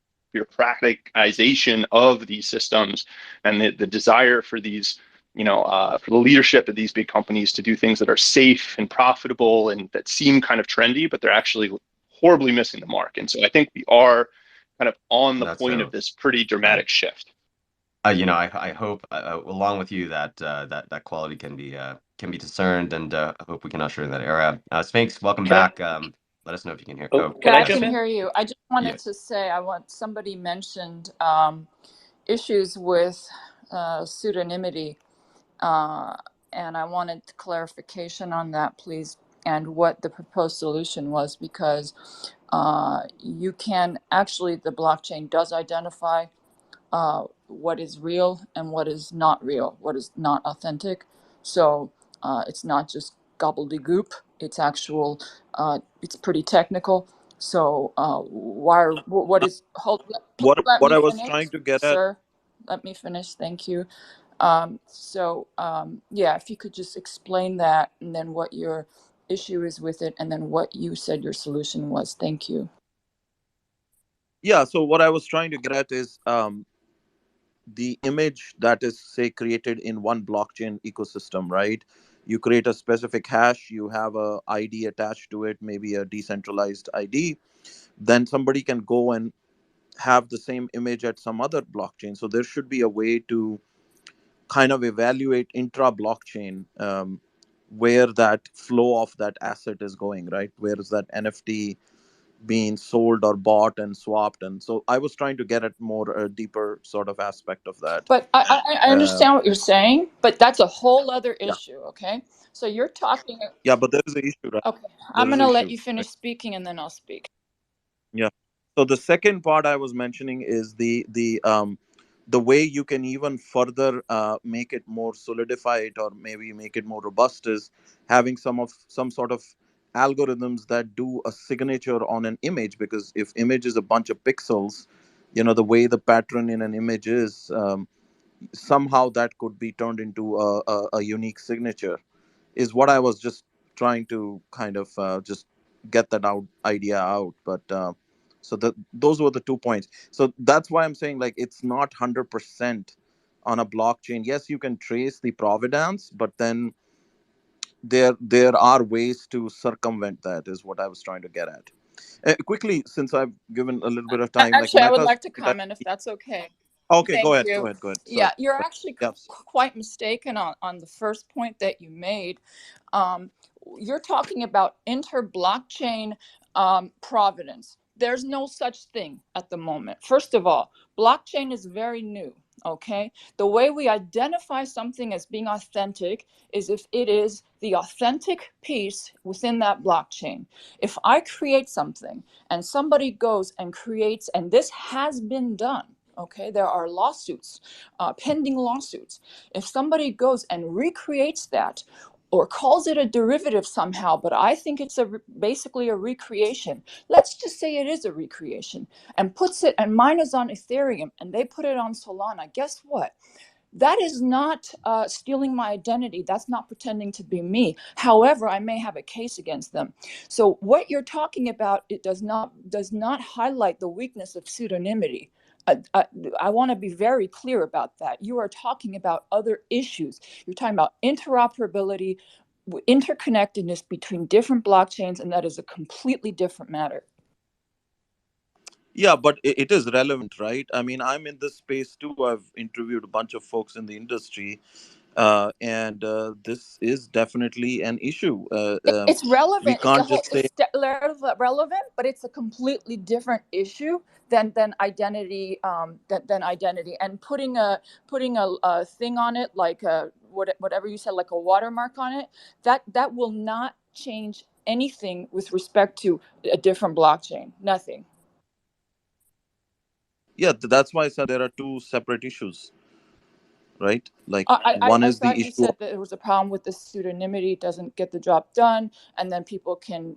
S7: of these systems and the desire for these for the leadership of these big companies to do things that are safe and profitable and that seem kind of trendy, but they're actually horribly missing the mark. And so I think we are kind of on the
S2: That's
S7: point of
S2: so.
S7: this pretty
S2: I,
S7: dramatic shift.
S2: I hope along with you that that quality can be discerned, and I hope we can usher in that era. Sphinx, welcome
S11: Can I?
S2: back. Let us know if you can hear.
S11: Oh,
S2: Oh,
S11: can
S8: Yeah,
S11: I
S8: I
S11: jump
S8: can
S2: yes,
S11: in?
S8: hear you. I just
S2: yeah.
S8: wanted to say, somebody mentioned issues with pseudonymity, uh, and I wanted clarification on that, please, and what the proposed solution was, because you can actually, the blockchain does identify what is real and what is not real, what is not authentic. So it's not just gobbledygook. It's actual. It's pretty technical. So what
S5: Uh,
S8: is? Hold. Please let
S5: what
S8: me
S5: I was
S8: finish,
S5: trying to get at.
S8: sir. Let me finish. Thank you. Yeah, if you could just explain that, and then what your issue is with it, and then what you said your solution was. Thank you.
S5: Yeah, so what I was trying to get at is the image that is, say, created in one blockchain ecosystem, right? You create a specific hash, you have a ID attached to it, maybe a decentralized ID. Then somebody can go and have the same image at some other blockchain. So there should be a way to kind of evaluate intra blockchain, where that flow of that asset is going, right? Where is that NFT being sold or bought and swapped? And so I was trying to get at more a deeper sort of aspect of that.
S8: But I
S5: Uh,
S8: understand what you're saying, but that's a whole other
S5: yeah,
S8: issue, okay? So you're talking.
S5: yeah, but there is an issue, right?
S8: Okay,
S5: There
S8: I'm
S5: is an
S8: gonna let
S5: issue,
S8: you
S5: right?
S8: finish speaking and then I'll speak.
S5: Yeah. So the second part I was mentioning is the way you can even further make it more solidified or maybe make it more robust is having some sort of algorithms that do a signature on an image, because if image is a bunch of pixels, the way the pattern in an image is, somehow that could be turned into a unique signature, is what I was just trying to kind of just get that idea out. But so those were the 2 points. So that's why I'm saying, like, it's not 100% on a blockchain. Yes, you can trace the provenance, but then there are ways to circumvent that, is what I was trying to get at. Quickly, since I've given a little bit of time, like
S8: Actually, I would
S5: Meta's.
S8: like to comment if that's okay.
S5: Okay, go
S8: Thank
S5: ahead. Go
S8: you.
S5: ahead. Go ahead. Sorry.
S8: Yeah, you're actually
S5: Yes.
S8: quite mistaken on the first point that you made. Um, you're talking about inter-blockchain provenance. There's no such thing at the moment. First of all, blockchain is very new. Okay, the way we identify something as being authentic is if it is the authentic piece within that blockchain. If I create something and somebody goes and creates, and this has been done, okay, there are lawsuits, pending lawsuits. If somebody goes and recreates that or calls it a derivative somehow, but I think it's basically a recreation. Let's just say it is a recreation, and puts it, and mine is on Ethereum and they put it on Solana. Guess what? That is not stealing my identity. That's not pretending to be me. However, I may have a case against them. So what you're talking about, it does not highlight the weakness of pseudonymity. I want to be very clear about that. You are talking about other issues. You're talking about interoperability, interconnectedness between different blockchains, and that is a completely different matter.
S5: Yeah, but it is relevant, right? I mean, I'm in this space too. I've interviewed a bunch of folks in the industry, and this is definitely an issue.
S8: It's
S5: We
S8: relevant. It's a
S5: can't
S8: whole.
S5: just say,
S8: It's relevant, but it's a completely different issue than identity. Than identity, and putting a thing on it, like whatever you said, like a watermark on it. That will not change anything with respect to a different blockchain. Nothing.
S5: yeah, that's why I said there are two separate issues, right? Like,
S8: I
S5: one is
S8: thought
S5: the
S8: you
S5: issue of,
S8: said that there was a problem with the pseudonymity, doesn't get the job done, and then people can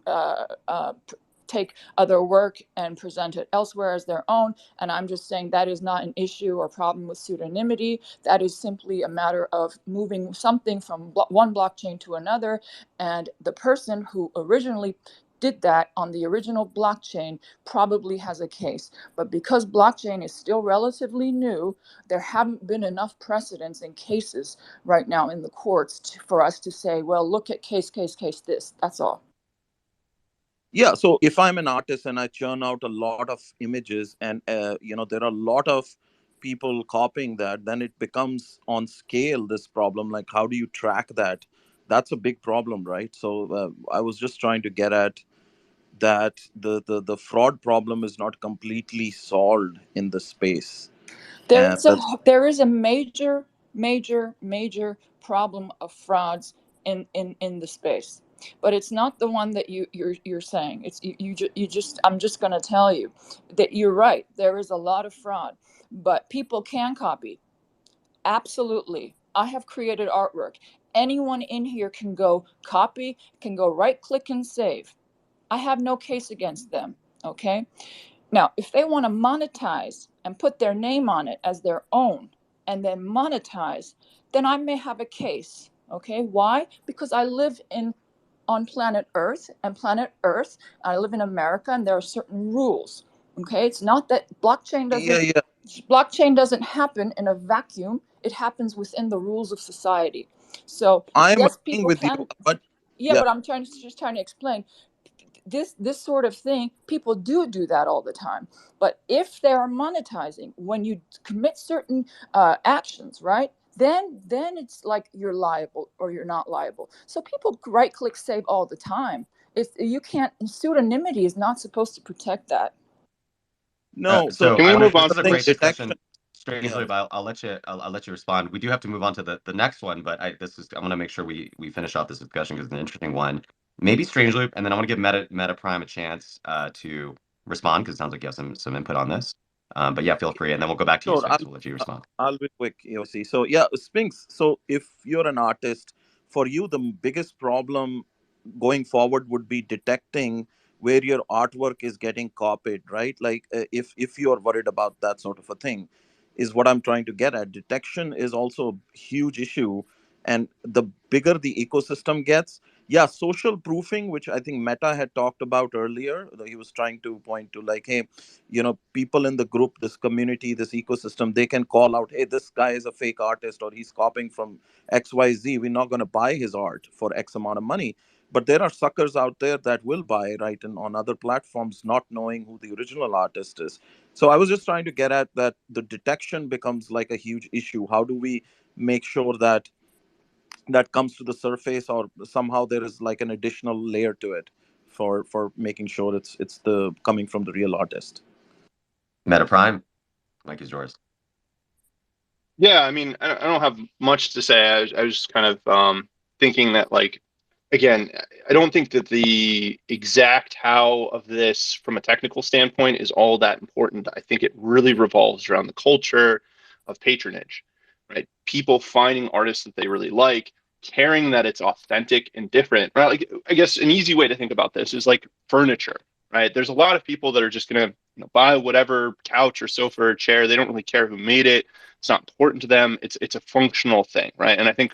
S8: take other work and present it elsewhere as their own. And I'm just saying that is not an issue or problem with pseudonymity. That is simply a matter of moving something from one blockchain to another. And the person who originally did that on the original blockchain probably has a case. But because blockchain is still relatively new, there haven't been enough precedents and cases right now in the courts for us to say, well, look at case this. That's all.
S5: yeah. So if I'm an artist and I churn out a lot of images, and there are a lot of people copying that, then it becomes on scale this problem. Like, how do you track that? That's a big problem, right? So I was just trying to get at that the fraud problem is not completely solved in the space, and that's.
S8: There is a major problem of frauds in the space, but it's not the one that you're saying. It's you just I'm just going to tell you that you're right. There is a lot of fraud, but people can copy. Absolutely. I have created artwork. Anyone in here can go copy, can go right click and save. I have no case against them. Okay. Now, if they want to monetize and put their name on it as their own and then monetize, then I may have a case. Okay. Why? Because I live on planet Earth, and planet Earth, I live in America, and there are certain rules. Okay. It's not that
S5: Yeah, yeah.
S8: blockchain doesn't happen in a vacuum. It happens within the rules of society. So
S5: I'm
S8: yes,
S5: agreeing
S8: people
S5: with you,
S8: can.
S5: but
S8: Yeah,
S5: yeah.
S8: but I'm just trying to explain this sort of thing. People do that all the time. But if they are monetizing, when you commit certain actions, right, then it's like you're liable or you're not liable. So people right click save all the time. If you can't, pseudonymity is not supposed to protect that.
S5: No, so
S7: Can we
S5: I'm
S7: move
S2: This
S7: on,
S2: is a
S5: saying
S2: great
S7: please?
S5: detection.
S2: discussion. Strangely,
S5: Yeah.
S2: but I'll let you respond. We do have to move on to the next one, but I want to make sure we finish off this discussion because it's an interesting one. Maybe Strangely, and then I want to give Meta Prime a chance to respond because it sounds like you have some input on this. But yeah, feel free, and then we'll go back to you,
S5: Sure,
S2: Sphinx. We'll let you
S5: uh,
S2: respond.
S5: I'll be quick. See, so yeah, Sphinx. So if you're an artist, for you the biggest problem going forward would be detecting where your artwork is getting copied, right? Like if you're worried about that sort of a thing, is what I'm trying to get at. Detection is also a huge issue, and the bigger the ecosystem gets, yeah, social proofing, which I think Meta had talked about earlier. He was trying to point to, like, hey, people in the group, this community, this ecosystem, they can call out, hey, this guy is a fake artist, or he's copying from XYZ. We're not going to buy his art for X amount of money. But there are suckers out there that will buy, right, and on other platforms, not knowing who the original artist is. So I was just trying to get at that the detection becomes like a huge issue. How do we make sure that that comes to the surface, or somehow there is like an additional layer to it for making sure it's the coming from the real artist?
S2: Meta Prime, Mike is yours.
S7: Yeah, I mean, I don't have much to say. I was just kind of thinking that, like, again, I don't think that the exact how of this from a technical standpoint is all that important. I think it really revolves around the culture of patronage, right? People finding artists that they really like, caring that it's authentic and different, right? Like, I guess an easy way to think about this is like furniture, right? There's a lot of people that are just going to buy whatever couch or sofa or chair. They don't really care who made it. It's not important to them. It's a functional thing, right? And I think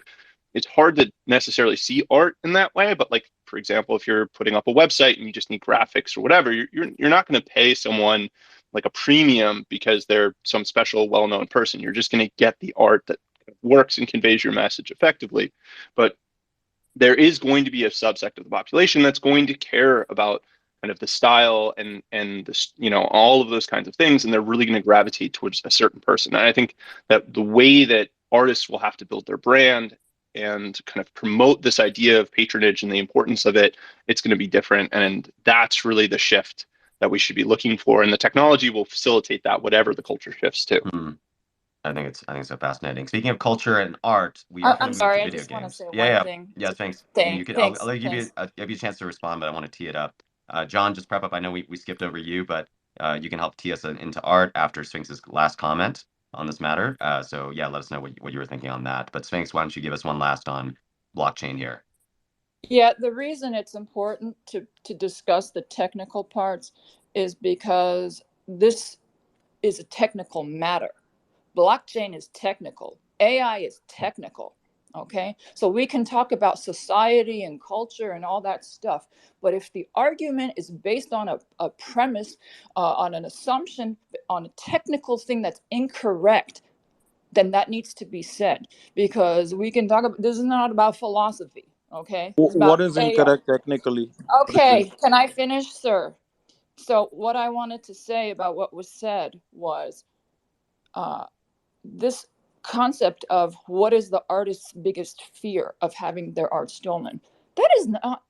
S7: it's hard to necessarily see art in that way, but, like, for example, if you're putting up a website and you just need graphics or whatever, you're not going to pay someone like a premium because they're some special well-known person. You're just going to get the art that works and conveys your message effectively. But there is going to be a subsect of the population that's going to care about kind of the style and this, all of those kinds of things, and they're really going to gravitate towards a certain person. And I think that the way that artists will have to build their brand and kind of promote this idea of patronage and the importance of it, it's going to be different. And that's really the shift that we should be looking for. And the technology will facilitate that, whatever the culture shifts to.
S2: I think it's so fascinating. Speaking of culture and art, we are going
S8: I'm
S2: to move to
S8: sorry, I
S2: video
S8: just want to
S2: games.
S8: say
S2: Yeah,
S8: one
S2: yeah,
S8: thing.
S2: yeah. Thanks. You could.
S8: Thanks,
S2: I'll give
S8: thanks.
S2: you a chance to respond, but I want to tee it up. John, just prep up. I know we skipped over you, but you can help tee us into art after Sphinx's last comment on this matter. So yeah, let us know what you were thinking on that. But Sphinx, why don't you give us one last on blockchain here?
S8: Yeah, the reason it's important to discuss the technical parts is because this is a technical matter. Blockchain is technical. AI is technical. Okay, so we can talk about society and culture and all that stuff, but if the argument is based on a premise, on an assumption, on a technical thing that's incorrect, then that needs to be said, because we can talk about, this is not about philosophy. Okay, it's
S5: What
S8: about
S5: is
S8: AI.
S5: incorrect technically?
S8: Okay, can I finish, sir? So what I wanted to say about what was said was, this concept of what is the artist's biggest fear of having their art stolen, that is not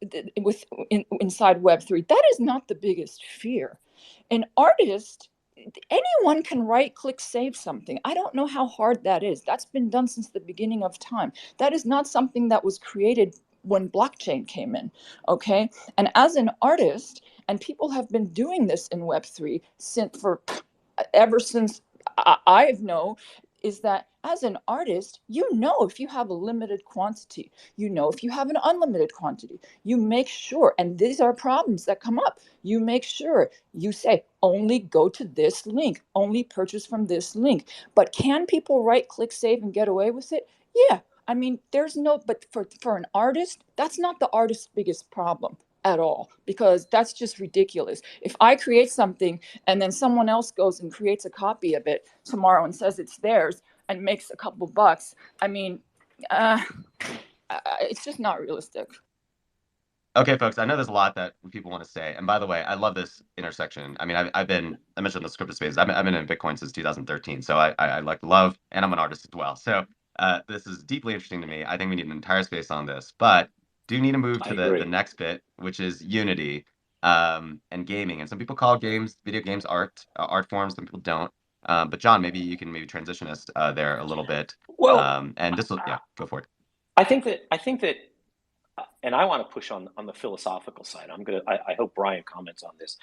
S8: inside Web3, that is not the biggest fear. An artist, anyone can right click save something. I don't know how hard that is. That's been done since the beginning of time. That is not something that was created when blockchain came in. Okay, and as an artist, and people have been doing this in Web3 ever since I've known, is that as an artist, if you have a limited quantity, if you have an unlimited quantity, you make sure, and these are problems that come up, you make sure you say, only go to this link, only purchase from this link. But can people right click save and get away with it? Yeah. I mean, but for an artist, that's not the artist's biggest problem at all, because that's just ridiculous. If I create something and then someone else goes and creates a copy of it tomorrow and says it's theirs and makes a couple bucks, I mean, it's just not realistic.
S2: Okay, folks, I know there's a lot that people want to say. And by the way, I love this intersection. I mean, I mentioned the scripted space. I've been in Bitcoin since 2013. So I like love, and I'm an artist as well. So this is deeply interesting to me. I think we need an entire space on this, but do need to move to the next bit, which is Unity and gaming. And some people call video games art forms, some people don't. But John, maybe you can transition us there a little bit.
S11: Well,
S2: and this will, yeah, go for it.
S11: I think that and I want to push on the philosophical side. I hope Brian comments on this.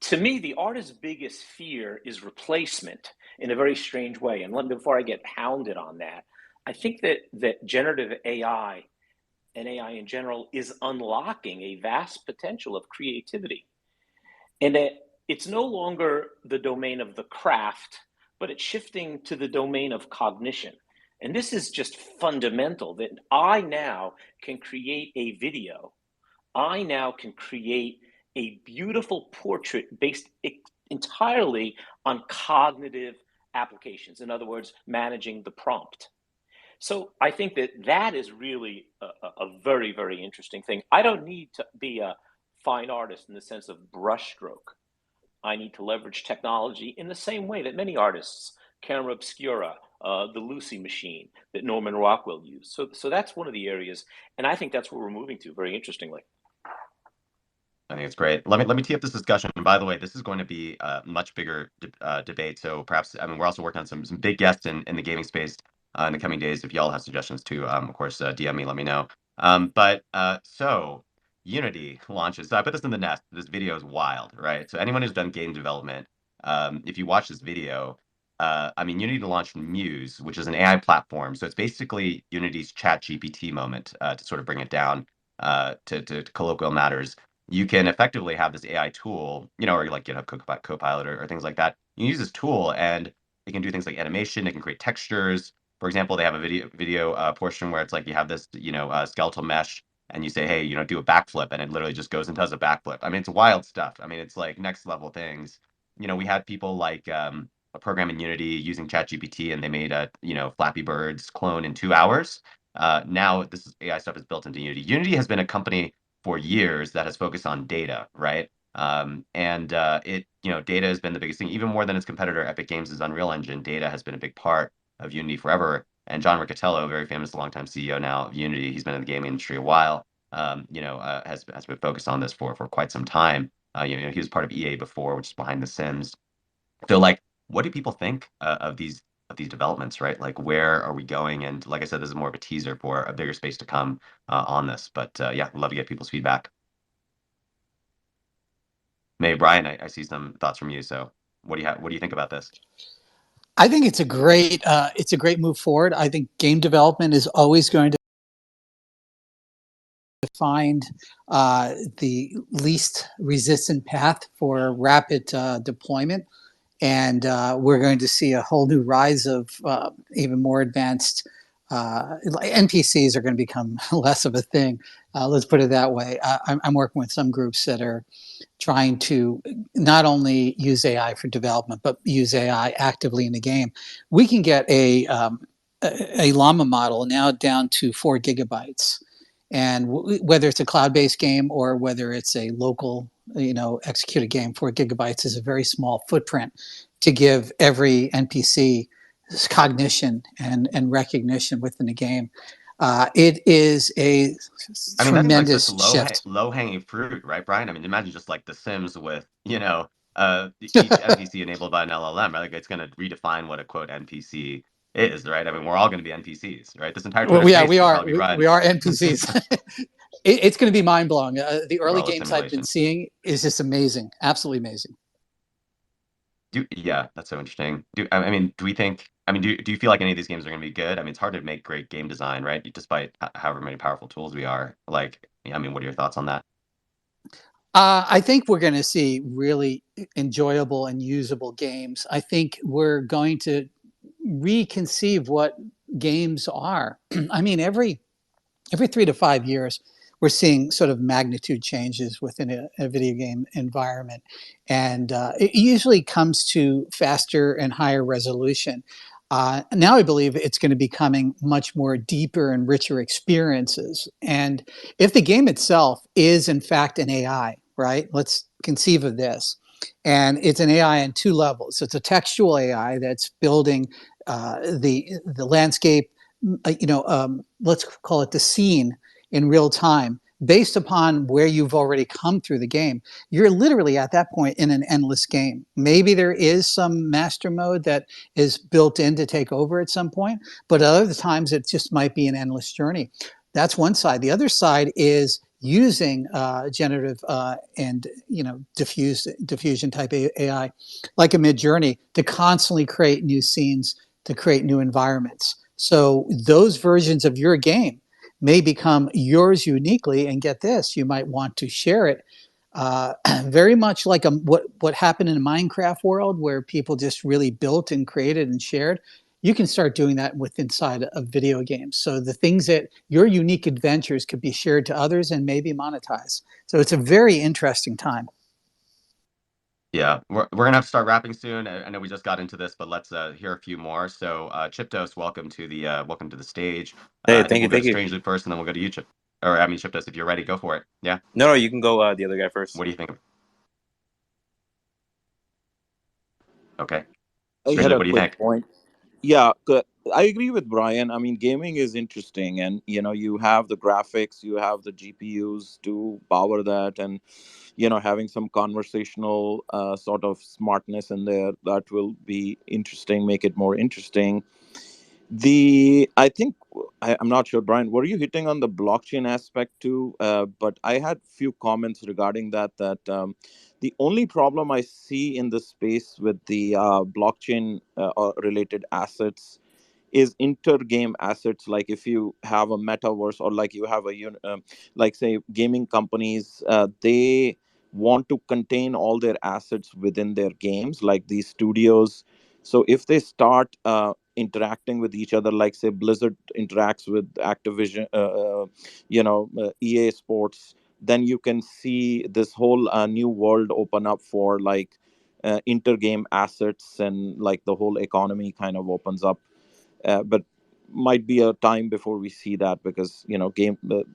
S11: To me, the artist's biggest fear is replacement in a very strange way. And before I get hounded on that, I think that generative AI and AI in general is unlocking a vast potential of creativity. And that it's no longer the domain of the craft, but it's shifting to the domain of cognition. And this is just fundamental, that I now can create a video. I now can create a beautiful portrait based entirely on cognitive applications. In other words, managing the prompt. So I think that that is really a very, very interesting thing. I don't need to be a fine artist in the sense of brushstroke. I need to leverage technology in the same way that many artists, camera obscura, the Lucy machine that Norman Rockwell used. So that's one of the areas, and I think that's where we're moving to, very interestingly.
S2: I think it's great. Let me tee up this discussion. And by the way, this is going to be a much bigger debate. So perhaps, I mean, we're also working on some big guests in the gaming space in the coming days. If y'all have suggestions too, of course, DM me, let me know. So Unity launches. So I put this in the nest. This video is wild, right? So anyone who's done game development, if you watch this video, I mean, Unity launched Muse, which is an AI platform. So it's basically Unity's Chat GPT moment, to sort of bring it down to colloquial matters. You can effectively have this AI tool, you know, or like GitHub Copilot or things like that. You use this tool and it can do things like animation. It can create textures. For example, they have a video portion where it's like you have this, you know, skeletal mesh, and you say, hey, you know, do a backflip, and it literally just goes and does a backflip. I mean, it's wild stuff. I mean, it's like next level things. You know, we had people like a program in Unity using ChatGPT, and they made a, you know, Flappy Bird's clone in 2 hours. Now this AI stuff is built into Unity. Unity has been a company for years that has focused on data, right? It, you know, data has been the biggest thing, even more than its competitor, Epic Games' Unreal Engine. Data has been a big part of Unity forever. And John Riccitiello, very famous longtime CEO now of Unity, he's been in the gaming industry a while, has been focused on this for quite some time. You know, he was part of EA before, which is behind The Sims. So, like, what do people think of these developments, right? Like, where are we going? And like I said, this is more of a teaser for a bigger space to come on this. But yeah, I'd love to get people's feedback. Maybe Brian, I see some thoughts from you. So what do you think about this?
S3: I think it's a great move forward. I think game development is always going to find the least resistant path for rapid deployment. And we're going to see a whole new rise of even more advanced NPCs are going to become less of a thing. Let's put it that way. I'm working with some groups that are trying to not only use AI for development, but use AI actively in the game. We can get a llama model now down to 4 gigabytes. And whether it's a cloud-based game or whether it's a local, you know, executed game, 4 gigabytes is a very small footprint to give every NPC cognition and recognition within the game. It is a tremendous shift.
S2: Low hanging fruit, right, Brian? I mean, imagine just like The Sims with, you know, each NPC enabled by an LLM, right? Like it's going to redefine what a quote NPC is, right? I mean, we're all going to be NPCs, right? This entire Twitter space
S3: we are.
S2: probably be
S3: we are NPCs. It's going to be mind blowing. The early games I've been seeing is just amazing, absolutely amazing.
S2: Yeah, that's so interesting. I mean, do you feel like any of these games are going to be good? I mean, it's hard to make great game design, right? Despite however many powerful tools we are. Like, I mean, what are your thoughts on that?
S3: I think we're going to see really enjoyable and usable games. I think we're going to reconceive what games are. I mean, every 3 to 5 years, we're seeing sort of magnitude changes within a video game environment. And it usually comes to faster and higher resolution. Now I believe it's going to be becoming much more deeper and richer experiences. And if the game itself is in fact an AI, right? Let's conceive of this. And it's an AI on 2 levels. It's a textual AI that's building the landscape, let's call it the scene in real time based upon where you've already come through the game. You're literally at that point in an endless game. Maybe there is some master mode that is built in to take over at some point, but other times it just might be an endless journey. That's one side. The other side is using generative and diffusion type AI like a Midjourney to constantly create new scenes, to create new environments. So those versions of your game may become yours uniquely. And get this, you might want to share it. Very much like what happened in the Minecraft world, where people just really built and created and shared. You can start doing that with inside of video games. So the things that your unique adventures could be shared to others and maybe monetized. So it's a very interesting time.
S2: Yeah, we're gonna have to start wrapping soon. I know we just got into this, but let's hear a few more. So, Chiptos, welcome to the stage.
S12: Hey,
S2: I think
S12: thank you,
S2: we'll go
S12: thank
S2: to
S12: you.
S2: Strangely first, and then we'll go to you, Chip. Or I mean, Chiptos, if you're ready, go for it. Yeah.
S12: No, you can go the other guy first.
S2: What do you think? Okay,
S5: I had
S2: Strangely,
S5: a
S2: what do you
S5: quick
S2: think?
S5: point. Yeah, I agree with Brian. I mean, gaming is interesting, and you have the graphics, you have the GPUs to power that, and having some conversational sort of smartness in there that will be interesting, make it more interesting. I think I'm not sure, Brian, were you hitting on the blockchain aspect too? But I had few comments regarding that. The only problem I see in the space with the blockchain related assets is inter-game assets. Like if you have a metaverse, or like you have like say gaming companies, they want to contain all their assets within their games, like these studios. So if they start interacting with each other, like say Blizzard interacts with Activision, EA Sports, then you can see this whole new world open up for like inter-game assets, and like the whole economy kind of opens up. But might be a time before we see that, because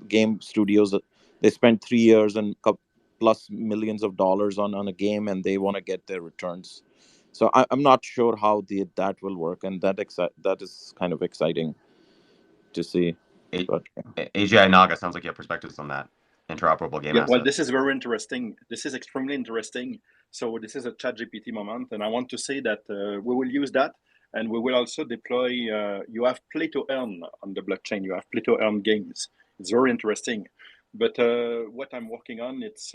S5: game studios, they spend 3 years and plus millions of dollars on a game, and they want to get their returns. So I'm not sure how that will work, and that is kind of exciting to see.
S2: A-
S5: But
S2: AGI Naga, sounds like you have perspectives on that interoperable game
S10: Yeah, well,
S2: assets.
S10: this is very interesting. This is extremely interesting. So this is a ChatGPT moment, and I want to say that we will use that, and we will also deploy. You have play to earn on the blockchain. You have play to earn games. It's very interesting. But what I'm working on, it's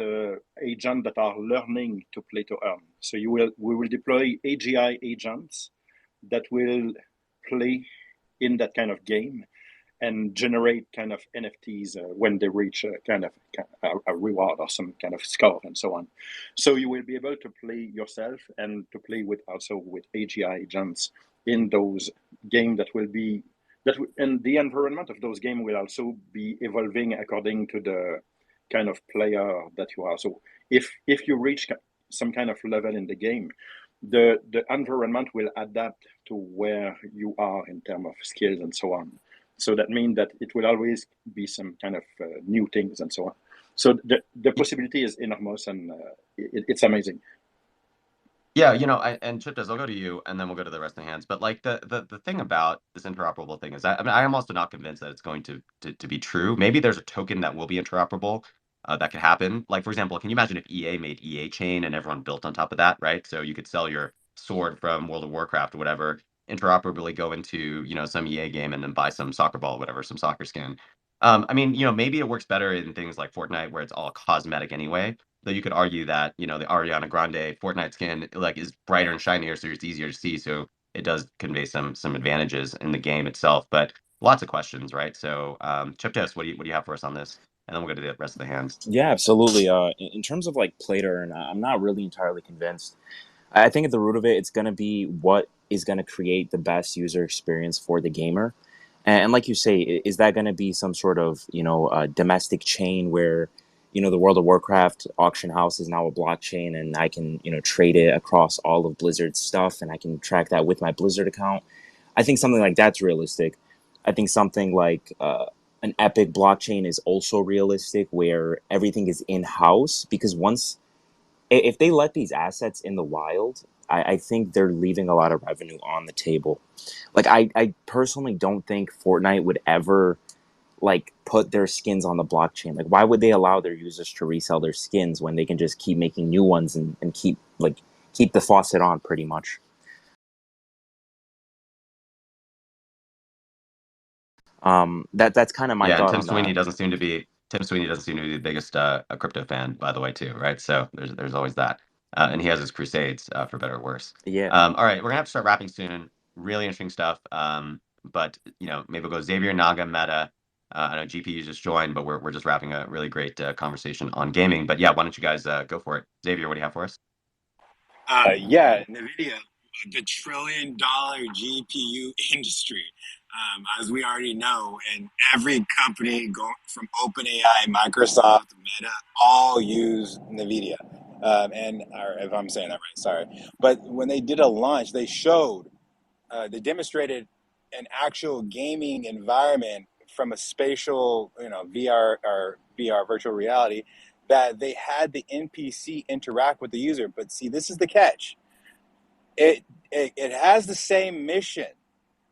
S10: agents that are learning to play to earn. So we will deploy AGI agents that will play in that kind of game and generate kind of NFTs when they reach a reward or some kind of score and so on. So you will be able to play yourself and to play with also with AGI agents in those games that will be and the environment of those games will also be evolving according to the kind of player that you are. So if you reach some kind of level in the game, the environment will adapt to where you are in terms of skills and so on. So that means that it will always be some kind of new things and so on. So the possibility is enormous, and it's amazing.
S2: Yeah, and Chiptos, I'll go to you, and then we'll go to the rest of the hands. But like the thing about this interoperable thing is that, I mean, I am also not convinced that it's going to be true. Maybe there's a token that will be interoperable, that could happen. Like for example, can you imagine if EA made EA Chain and everyone built on top of that, right? So you could sell your sword from World of Warcraft or whatever, interoperably go into some EA game and then buy some soccer ball, whatever, some soccer skin. I mean, maybe it works better in things like Fortnite where it's all cosmetic anyway. Though you could argue that, the Ariana Grande Fortnite skin like is brighter and shinier, so it's easier to see. So it does convey some advantages in the game itself. But lots of questions, right? So, Chip Test, what do you have for us on this? And then we'll go to the rest of the hands.
S12: Yeah, absolutely. In terms of like play to earn, I'm not really entirely convinced. I think at the root of it, it's going to be what is going to create the best user experience for the gamer. And like you say, is that going to be some sort of domestic chain where the World of Warcraft auction house is now a blockchain, and I can trade it across all of Blizzard's stuff, and I can track that with my Blizzard account. I think something like that's realistic. I think something like an Epic blockchain is also realistic, where everything is in house, because if they let these assets in the wild, I think they're leaving a lot of revenue on the table. Like I personally don't think Fortnite would ever like put their skins on the blockchain. Like why would they allow their users to resell their skins when they can just keep making new ones and keep the faucet on pretty much. That's kind of my
S2: Yeah, and
S12: thought on that.
S2: Tim Sweeney doesn't seem to be the biggest a crypto fan, by the way, too, right? So there's always that, and he has his crusades, for better or worse.
S12: Yeah.
S2: All right, we're gonna have to start wrapping soon. Really interesting stuff. But maybe we'll go Xavier Naga Meta, I know GP just joined, but we're just wrapping a really great conversation on gaming. But yeah, why don't you guys go for it? Xavier, what do you have for us?
S6: Yeah, NVIDIA, the trillion-dollar GPU industry, as we already know, and every company from OpenAI, Microsoft, Meta, all use NVIDIA. Or if I'm saying that right, sorry. But when they did a launch, they demonstrated an actual gaming environment from a spatial, VR or VR virtual reality, that they had the NPC interact with the user. But see, this is the catch. It has the same mission,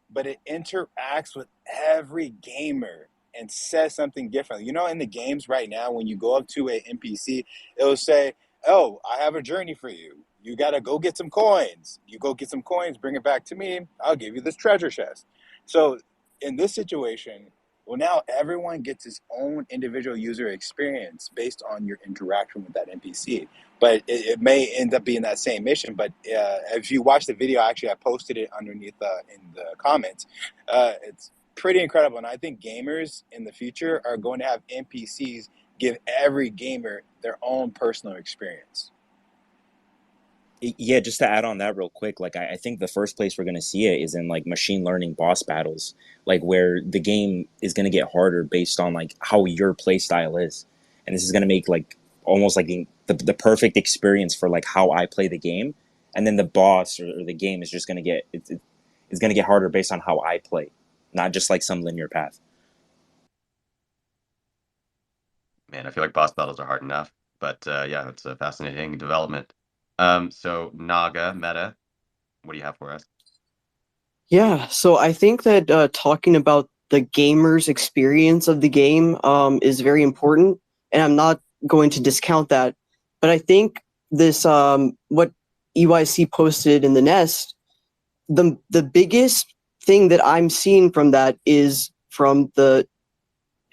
S6: but it interacts with every gamer and says something different. In the games right now, when you go up to a NPC, it'll say, "Oh, I have a journey for you. You gotta go get some coins. You go get some coins, bring it back to me. I'll give you this treasure chest." So in this situation, well, now everyone gets his own individual user experience based on your interaction with that NPC. But it may end up being that same mission. But if you watch the video, actually, I posted it underneath in the comments. It's pretty incredible. And I think gamers in the future are going to have NPCs give every gamer their own personal experience.
S12: Yeah, just to add on that real quick, like I think the first place we're gonna see it is in like machine learning boss battles, like where the game is gonna get harder based on like how your play style is, and this is gonna make like almost like the perfect experience for like how I play the game, and then the boss or the game is just gonna it's gonna get harder based on how I play, not just like some linear path.
S2: Man, I feel like boss battles are hard enough, but yeah, it's a fascinating development. So Naga, Meta, what do you have for us?
S9: Yeah, so I think that talking about the gamer's experience of the game is very important, and I'm not going to discount that. But I think this what EYC posted in the Nest, the biggest thing that I'm seeing from that is from the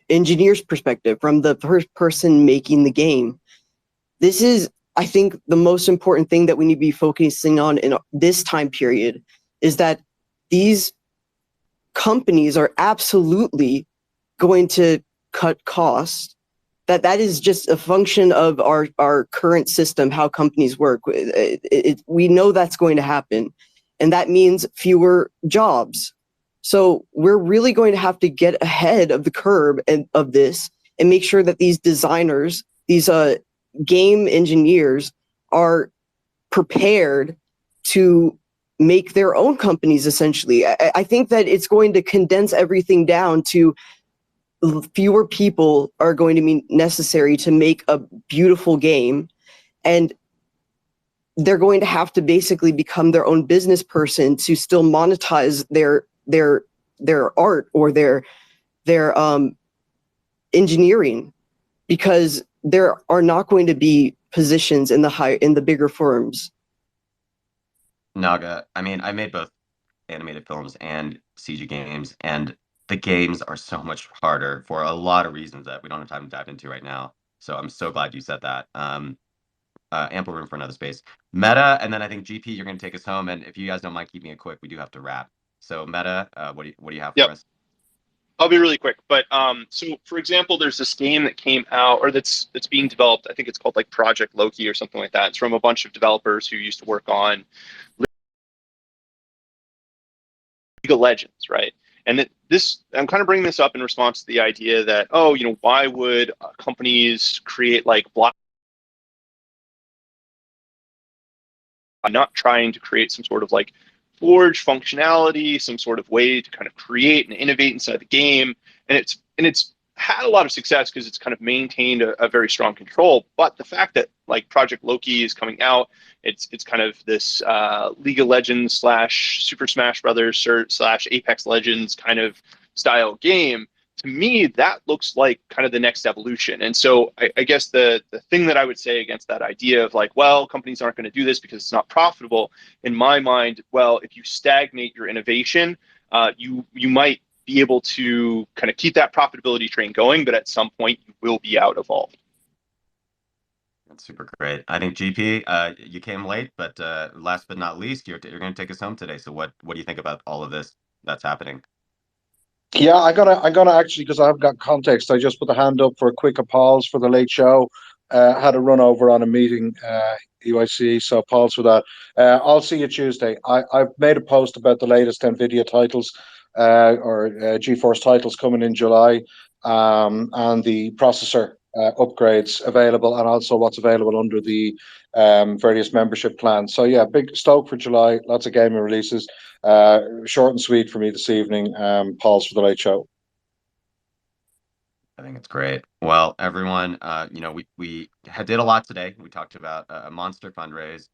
S9: engineer's perspective, from the person making the game. This is, I think, the most important thing that we need to be focusing on in this time period, is that these companies are absolutely going to cut costs. That is just a function of our current system, how companies work. We know that's going to happen, and that means fewer jobs. So we're really going to have to get ahead of the curve of this and make sure that these designers, these game engineers, are prepared to make their own companies. Essentially, I think that it's going to condense everything down to fewer people are going to be necessary to make a beautiful game, and they're going to have to basically become their own business person to still monetize their art or their engineering, because there are not going to be positions in the bigger firms.
S2: Naga, I mean, I made both animated films and CG games, and the games are so much harder for a lot of reasons that we don't have time to dive into right now. So I'm so glad you said that. Ample room for another space. Meta, and then I think GP, you're going to take us home. And if you guys don't mind keeping it quick, we do have to wrap. So Meta, what do you have for
S7: Yep.
S2: us?
S7: I'll be really quick. But so for example, there's this game that came out or that's being developed. I think it's called like Project Loki or something like that. It's from a bunch of developers who used to work on League of Legends, right? And I'm kind of bringing this up in response to the idea that, oh, why would companies create like block, not trying to create some sort of like forge functionality, some sort of way to kind of create and innovate inside the game. And it's had a lot of success because it's kind of maintained a very strong control. But the fact that like Project Loki is coming out, it's kind of this League of Legends slash Super Smash Brothers slash Apex Legends kind of style game. To me, that looks like kind of the next evolution. And so I guess the thing that I would say against that idea of like, well, companies aren't going to do this because it's not profitable, in my mind, well, if you stagnate your innovation, you might be able to kind of keep that profitability train going, but at some point you will be out evolved.
S2: That's super great. I think GP, you came late, but last but not least, you're going to take us home today. So what do you think about all of this that's happening?
S13: Yeah, I'm gonna actually, because I've got context. I just put the hand up for a quick pause for the late show. Had a run over on a meeting, EYC, so pause for that. I'll see you Tuesday. I've made a post about the latest NVIDIA titles, or GeForce titles coming in July, and the processor upgrades available, and also what's available under the various membership plans. So yeah, big stoke for July. Lots of gaming releases. Short and sweet for me this evening. Pause for the late show.
S2: I think it's great. Well, everyone, we did a lot today. We talked about a monster fundraise.